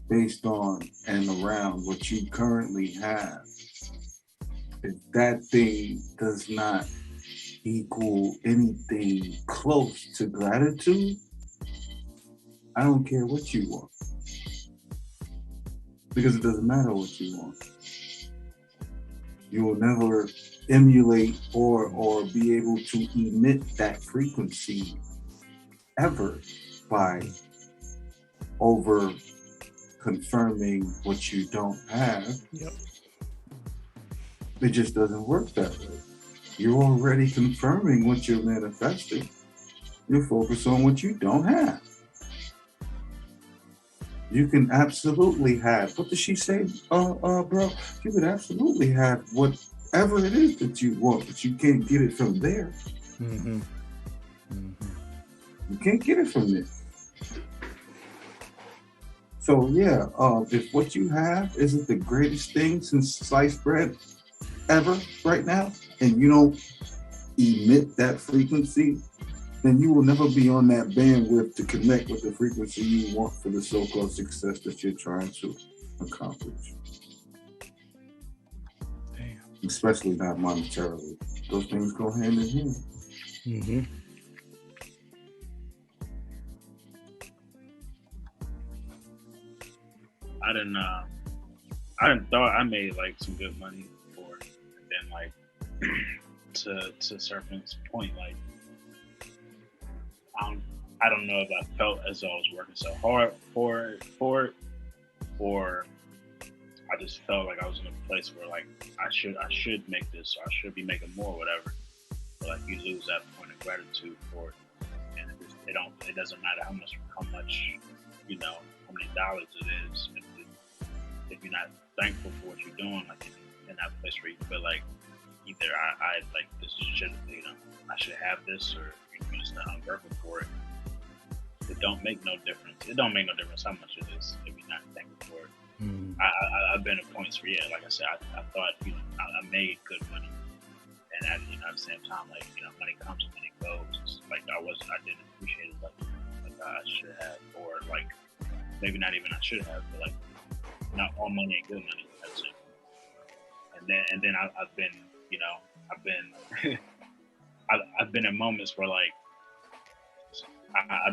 based on and around what you currently have, if that thing does not equal anything close to gratitude, I don't care what you want. Because it doesn't matter what you want. You will never emulate or be able to emit that frequency ever by over confirming what you don't have. Yep. It just doesn't work that way. You're already confirming what you're manifesting. You're focused on what you don't have. You can absolutely have, what does she say, bro? You could absolutely have whatever it is that you want, but you can't get it from there. Mm-hmm. Mm-hmm. You can't get it from there. So yeah, if what you have isn't the greatest thing since sliced bread ever right now, and you don't emit that frequency, then you will never be on that bandwidth to connect with the frequency you want for the so-called success that you're trying to accomplish. Damn. Especially not monetarily. Those things go hand in hand. Mm-hmm. I didn't thought I made like some good money before, and then like to Serpent's point, like I don't know if I felt as though I was working so hard for it, or I just felt like I was in a place where like I should make this, or I should be making more, or whatever. But like you lose that point of gratitude for it, and it doesn't matter how much how many dollars it is. If you're not thankful for what you're doing, like in that place where you feel like either I like this should, I should have this, or you're just not working for it. It don't make no difference. It don't make no difference how much it is if you're not thankful for it. I've been at points where, like I said, I thought, I made good money, and at the same time, like, money comes and money goes. It's like I didn't appreciate it like I should have, or like maybe not even I should have, but like not all money ain't good money. That's it. And then I've been, I've been in moments where like I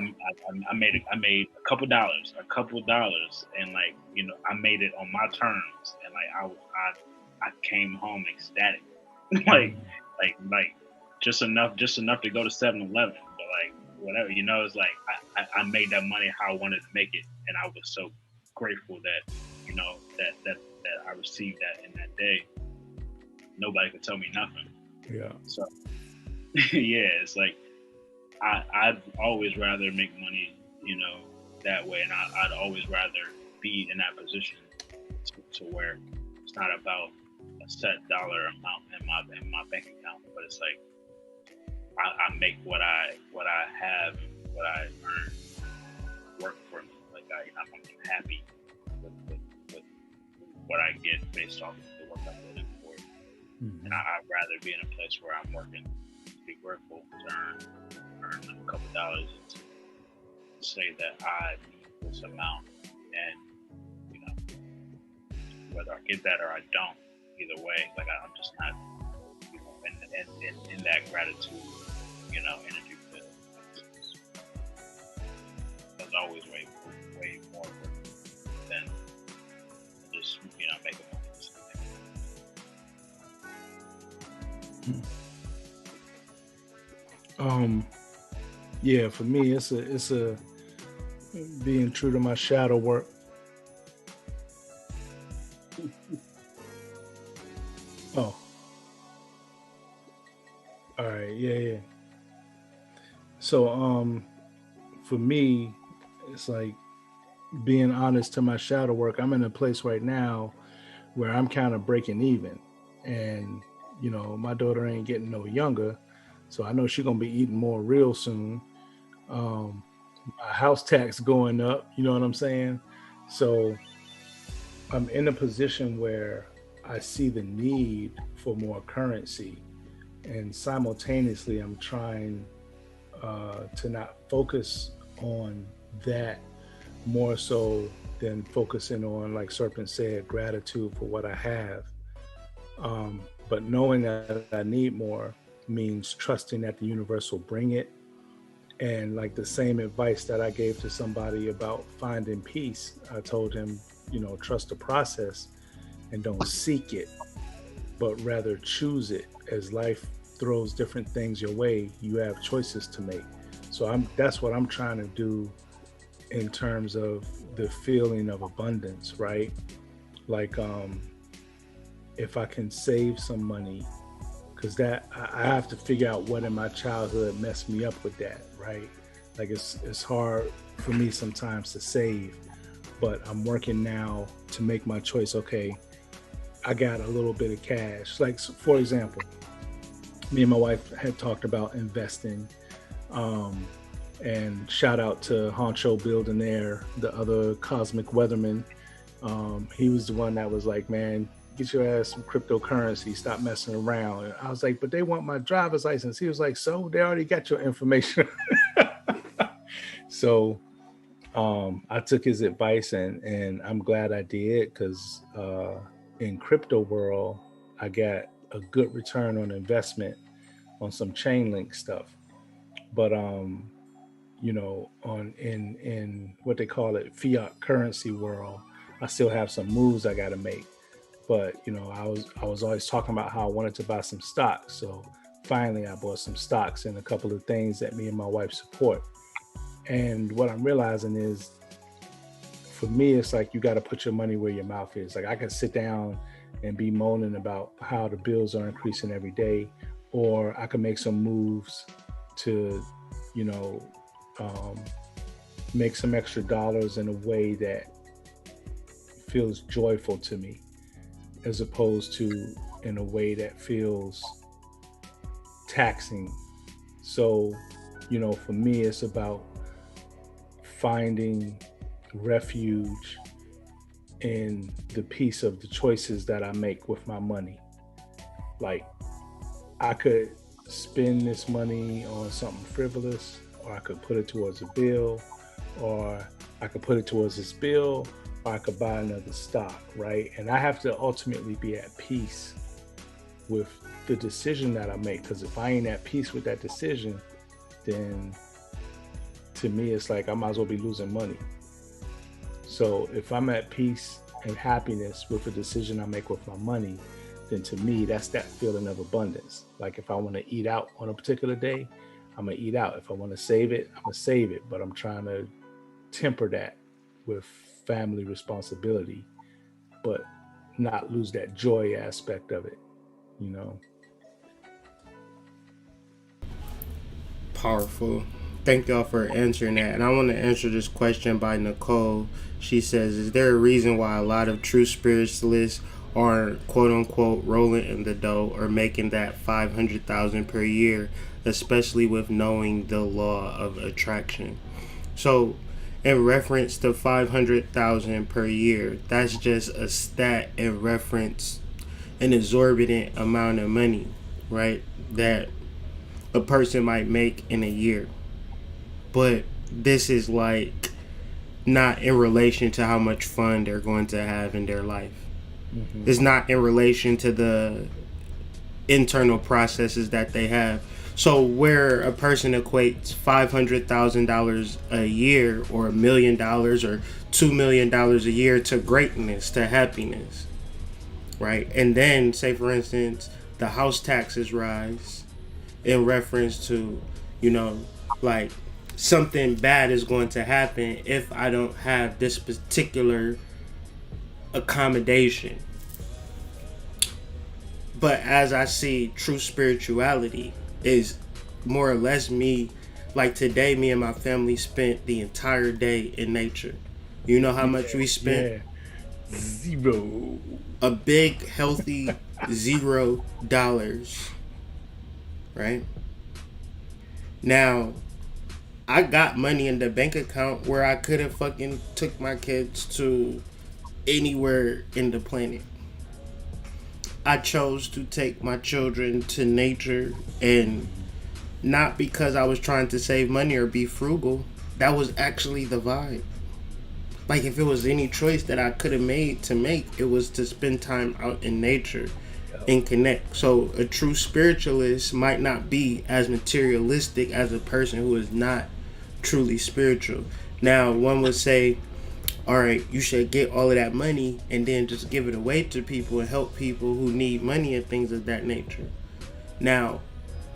made a couple dollars, and like, I made it on my terms, and like I came home ecstatic, like just enough to go to 7-Eleven, but like whatever, it's like I made that money how I wanted to make it, and I was so grateful that that I received that in that day. Nobody could tell me nothing. Yeah. So yeah, it's like I'd always rather make money, that way, and I'd always rather be in that position to where it's not about a set dollar amount in my bank account, but it's like I make what I have and what I earn work for me. Like I'm happy with what I get based off of the work I'm doing for it. And I'd rather be in a place where I'm working to be grateful to earn a couple dollars and to say that I need this amount, and whether I get that or I don't, either way, like I'm just not in that gratitude, energy. There's always way more than just making money. Yeah, for me, it's a being true to my shadow work. Oh, all right, yeah. So, for me, it's like being honest to my shadow work. I'm in a place right now where I'm kind of breaking even, and my daughter ain't getting no younger, so I know she's gonna be eating more real soon. My house tax going up, you know what I'm saying? So I'm in a position where I see the need for more currency, and simultaneously I'm trying to not focus on that more so than focusing on, like Serpent said, gratitude for what I have. But knowing that I need more means trusting that the universe will bring it. And like the same advice that I gave to somebody about finding peace, I told him, trust the process and don't seek it, but rather choose it. As life throws different things your way, you have choices to make. So that's what I'm trying to do in terms of the feeling of abundance, right? Like, if I can save some money, because that I have to figure out what in my childhood messed me up with that, right? Like it's hard for me sometimes to save, but I'm working now to make my choice. Okay, I got a little bit of cash. Like, for example, me and my wife had talked about investing, and shout out to Honcho Billionaire, the other cosmic weatherman. He was the one that was like, man, get your ass some cryptocurrency, stop messing around. And I was like, but they want my driver's license. He was like, so they already got your information. So I took his advice, and I'm glad I did, because in crypto world, I got a good return on investment on some chain link stuff. But in what they call it, fiat currency world, I still have some moves I got to make. But I was always talking about how I wanted to buy some stocks. So finally, I bought some stocks in a couple of things that me and my wife support. And what I'm realizing is, for me, it's like you got to put your money where your mouth is. Like, I can sit down and be moaning about how the bills are increasing every day, or I can make some moves to, make some extra dollars in a way that feels joyful to me. as opposed to in a way that feels taxing. So, for me, it's about finding refuge in the peace of the choices that I make with my money. Like, I could spend this money on something frivolous, or I could put it towards a bill, or I could put it towards this bill, or I could buy another stock, right? And I have to ultimately be at peace with the decision that I make, because if I ain't at peace with that decision, then to me, it's like I might as well be losing money. So if I'm at peace and happiness with the decision I make with my money, then to me, that's that feeling of abundance. Like if I want to eat out on a particular day, I'm going to eat out. If I want to save it, I'm going to save it. But I'm trying to temper that with family responsibility, but not lose that joy aspect of it, Powerful. Thank y'all for answering that. And I want to answer this question by Nicole. She says, is there a reason why a lot of true spiritualists are quote unquote rolling in the dough or making that 500,000 per year, especially with knowing the law of attraction? So in reference to 500,000 per year, that's just a stat in reference an exorbitant amount of money, right, that a person might make in a year. But this is like not in relation to how much fun they're going to have in their life. Mm-hmm. It's not in relation to the internal processes that they have. So where a person equates $500,000 a year or $1 million or $2 million a year to greatness, to happiness, right? And then say, for instance, the house taxes rise in reference to, like something bad is going to happen if I don't have this particular accommodation. But as I see, true spirituality is more or less me. Like today, me and my family spent the entire day in nature. You know how much we spent? Yeah. Zero. A big, healthy $0. Right? Now, I got money in the bank account where I could have fucking took my kids to anywhere in the planet. I chose to take my children to nature, and not because I was trying to save money or be frugal. That was actually the vibe. Like if it was any choice that I could have made to make, it was to spend time out in nature and connect. So a true spiritualist might not be as materialistic as a person who is not truly spiritual. Now, one would say, all right, you should get all of that money and then just give it away to people and help people who need money and things of that nature. Now,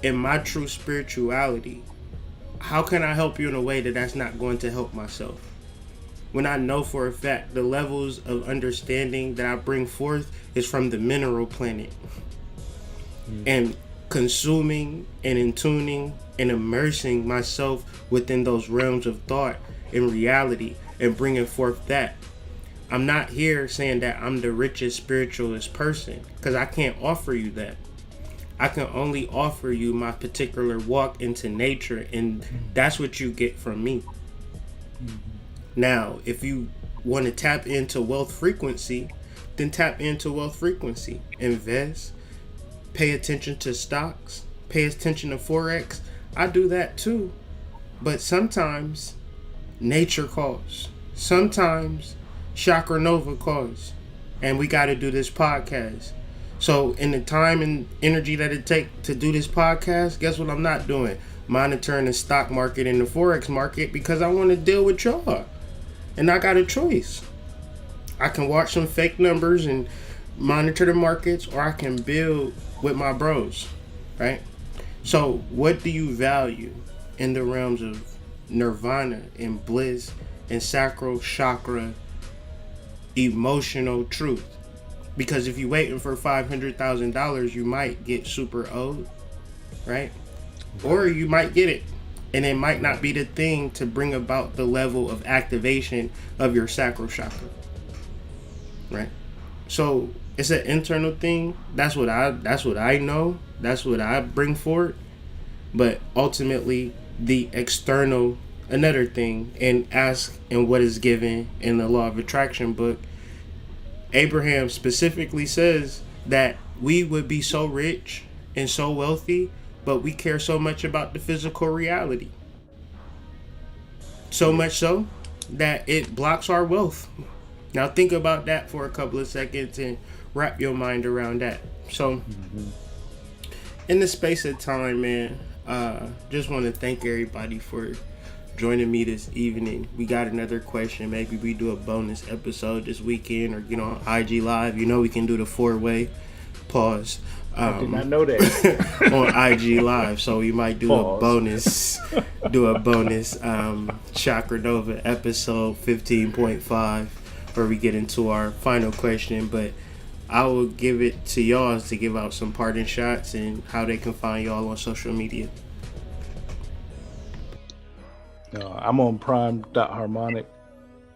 in my true spirituality, how can I help you in a way that that's not going to help myself? When I know for a fact the levels of understanding that I bring forth is from the mineral planet. And consuming and intuning and immersing myself within those realms of thought and reality and bringing forth that. I'm not here saying that I'm the richest spiritualist person, because I can't offer you that. I can only offer you my particular walk into nature, and that's what you get from me. Now, if you want to tap into wealth frequency, then tap into wealth frequency. Invest, pay attention to stocks, pay attention to Forex. I do that too. But sometimes nature calls. Sometimes Chakra Nova calls. And we got to do this podcast. So in the time and energy that it takes to do this podcast, guess what I'm not doing? Monitoring the stock market and the Forex market, because I want to deal with y'all. And I got a choice. I can watch some fake numbers and monitor the markets, or I can build with my bros, right? So what do you value in the realms of nirvana and bliss and sacral chakra emotional truth? Because if you're waiting for $500,000, you might get super old, right? Or you might get it, and it might not be the thing to bring about the level of activation of your sacral chakra, right? So it's an internal thing. That's what I know. That's what I bring forward. But ultimately, the external, another thing. And ask and what is given in the law of attraction book, Abraham specifically says that we would be so rich and so wealthy, but we care so much about the physical reality. So much so that it blocks our wealth. Now think about that for a couple of seconds and wrap your mind around that. So, in the space of time, man, just want to thank everybody for joining me this evening. We got another question. Maybe we do a bonus episode this weekend or get on IG Live. You know we can do the 4-way. Pause. I did not know that. On IG Live, so we might do Pause. a bonus Chakra Nova episode 15.5 where we get into our final question. But I will give it to y'all to give out some parting shots and how they can find y'all on social media. I'm on prime.harmonic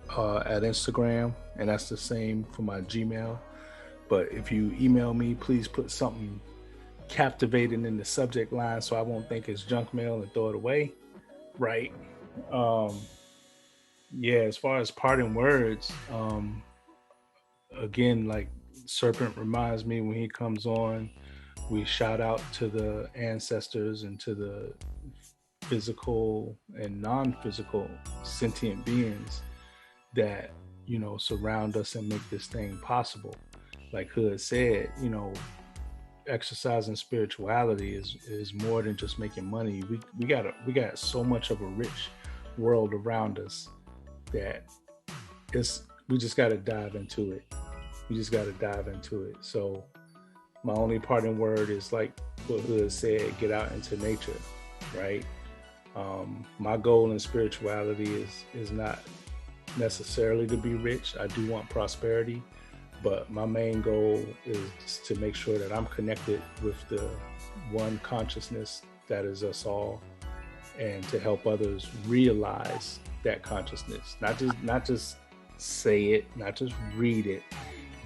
at Instagram, and that's the same for my Gmail. But if you email me, please put something captivating in the subject line so I won't think it's junk mail and throw it away. Right. As far as parting words, again, like Serpent reminds me when he comes on, we shout out to the ancestors and to the physical and non-physical sentient beings that, surround us and make this thing possible. Like Hood said, exercising spirituality is more than just making money. We got so much of a rich world around us that we just got to dive into it. So my only parting word is like what Hood said, get out into nature, right? My goal in spirituality is not necessarily to be rich. I do want prosperity, but my main goal is to make sure that I'm connected with the one consciousness that is us all, and to help others realize that consciousness. Not just say it, not just read it,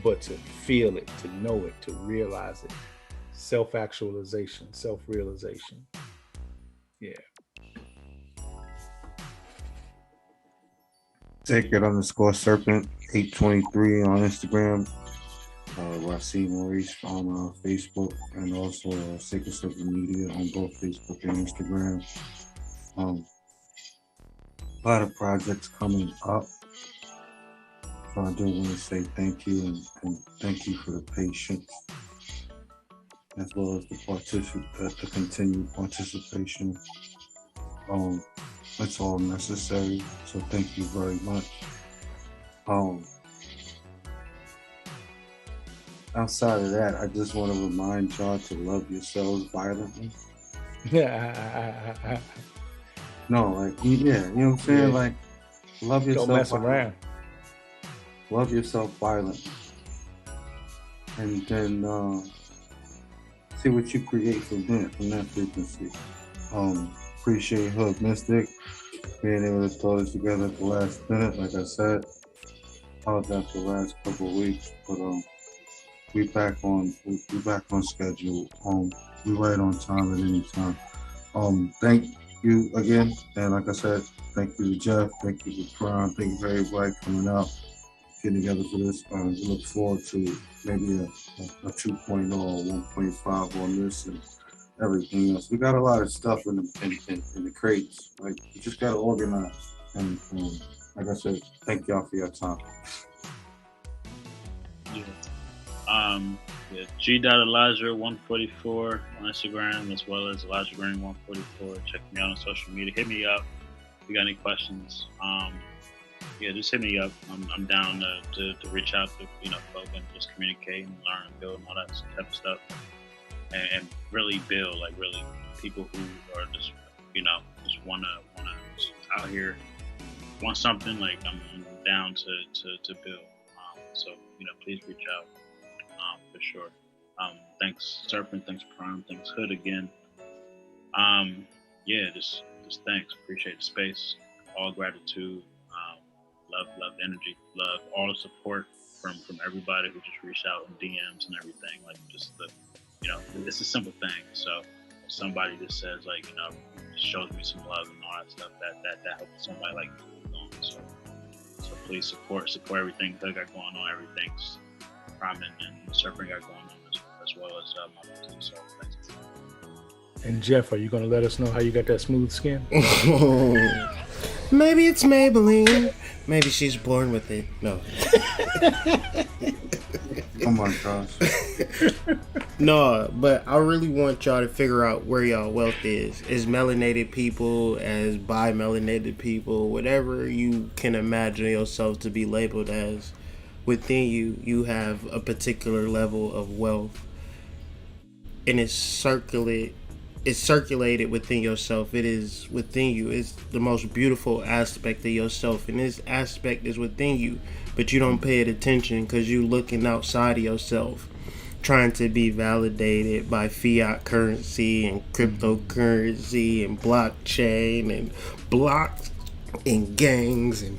but to feel it, to know it, to realize it. Self-actualization, self-realization. Yeah. Sacred_serpent 823 on Instagram. Racine Maurice on Facebook, and also Sacred Serpent Media on both Facebook and Instagram. A lot of projects coming up. So I do want to say thank you and thank you for the patience, as well as the continued participation. It's all necessary. So thank you very much. Outside of that, I just want to remind y'all to love yourselves violently. No, like, yeah, you know what I'm saying? Yeah. Like, love yourself. Don't mess around. Love yourself violently. And then see what you create from that frequency. Appreciate Hood Mystic being able to throw this together at the last minute. Like I said, I was out the last couple of weeks, but we back on schedule. We right on time at any time. Thank you again, and like I said, thank you to Jeff, thank you to Prime, thank you for everybody coming out, getting together for this. We look forward to maybe a 2.0 or 1.5 on this and everything else. We got a lot of stuff in the crates. Like, we just gotta organize. And like I said, thank y'all for your time. G.Elijah144 on Instagram, as well as Elijah Green 144. Check me out on social media. Hit me up if you got any questions. Just hit me up. I'm down to reach out to folk and just communicate and learn and build and all that type of stuff, and really build, like, really people who are just just wanna out here want something. Like, I'm down to build. So please reach out. For sure. Thanks Serpent, thanks Prime, thanks Hood again. Just thanks. Appreciate the space. All gratitude. Love the energy. Love all the support. from everybody who just reached out in DMs and everything. Like just the, it's a simple thing. So somebody just says like, shows me some love and all that stuff. That helps somebody like me move on. So please support everything that I got going on. Everything's Ramen and Serpent got going on as well as my business. So thanks. And Jeff, are you going to let us know how you got that smooth skin? Maybe it's Maybelline. Maybe she's born with it. No. Oh my gosh. No, but I really want y'all to figure out where y'all wealth is. As melanated people, as bi-melanated people, whatever you can imagine yourself to be labeled as, within you have a particular level of wealth. And it's circulated within yourself. It is within you. It's the most beautiful aspect of yourself, and this aspect is within you, but you don't pay it attention because you're looking outside of yourself, trying to be validated by fiat currency and cryptocurrency and blockchain and blocks and gangs and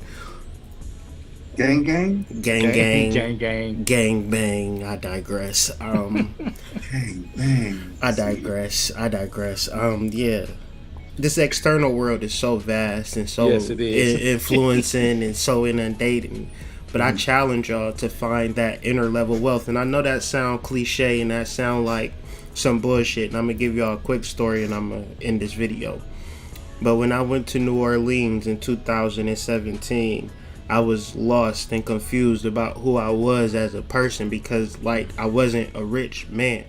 gang bang. I digress. Gang bang. I digress. Yeah. This external world is so vast and so influencing and so inundating. But I challenge y'all to find that inner level wealth. And I know that sound cliche and that sound like some bullshit. And I'm going to give y'all a quick story and I'm going to end this video. But when I went to New Orleans in 2017, I was lost and confused about who I was as a person because, like, I wasn't a rich man.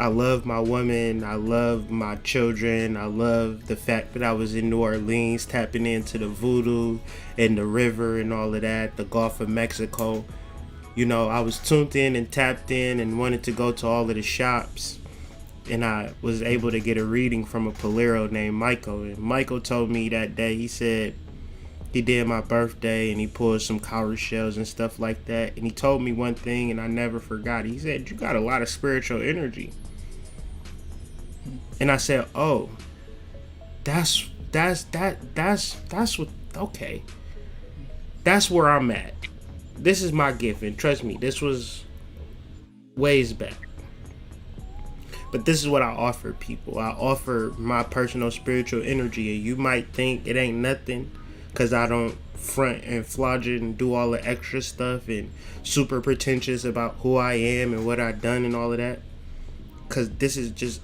I love my woman. I love my children. I love the fact that I was in New Orleans tapping into the voodoo and the river and all of that, the Gulf of Mexico. I was tuned in and tapped in and wanted to go to all of the shops. And I was able to get a reading from a Polero named Michael. And Michael told me that day, he said, he did my birthday and he pulled some cowrie shells and stuff like that. And he told me one thing and I never forgot. He said, you got a lot of spiritual energy. And I said, oh, that's what, okay. That's where I'm at. This is my gift. And trust me, this was ways back. But this is what I offer people. I offer my personal spiritual energy. And you might think it ain't nothing, because I don't front and flaunt it and do all the extra stuff and super pretentious about who I am and what I've done and all of that. Because this is just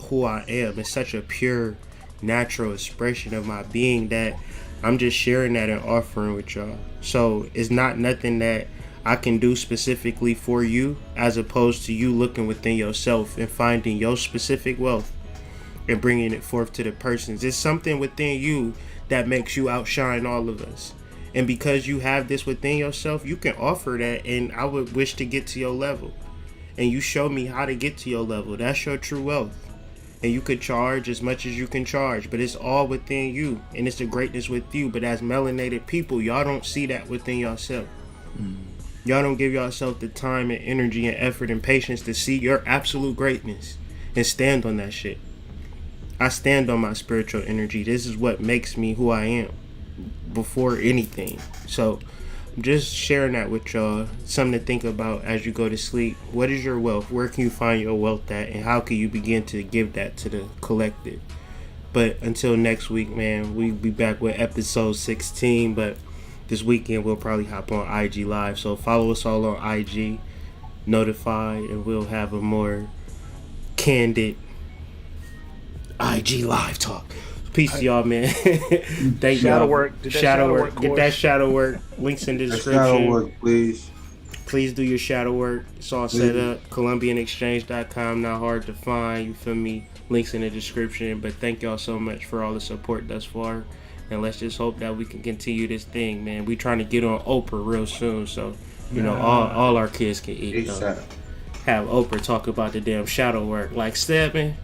who I am. It's such a pure, natural expression of my being that I'm just sharing that and offering with y'all. So it's not nothing that I can do specifically for you, as opposed to you looking within yourself and finding your specific wealth and bringing it forth to the persons. It's something within you that makes you outshine all of us. And because you have this within yourself, you can offer that, and I would wish to get to your level. And you show me how to get to your level. That's your true wealth. And you could charge as much as you can charge, but it's all within you, and it's the greatness with you. But as melanated people, y'all don't see that within yourself. Y'all don't give yourself the time and energy and effort and patience to see your absolute greatness and stand on that shit. I stand on my spiritual energy. This is what makes me who I am before anything. So I'm just sharing that with y'all. Something to think about as you go to sleep. What is your wealth? Where can you find your wealth at? And how can you begin to give that to the collective? But until next week, man, we'll be back with episode 16. But this weekend we'll probably hop on IG Live. So follow us all on IG, notify, and we'll have a more candid IG Live talk. Peace to y'all, man. Thank shadow y'all. Work. Shadow work. Get that shadow work. Links in the description. Shadow work, please. Please do your shadow work. It's all set up. ColumbianExchange.com. Not hard to find. You feel me? Links in the description. But thank y'all so much for all the support thus far. And let's just hope that we can continue this thing, man. We trying to get on Oprah real soon, so all our kids can eat. Have Oprah talk about the damn shadow work, like 7.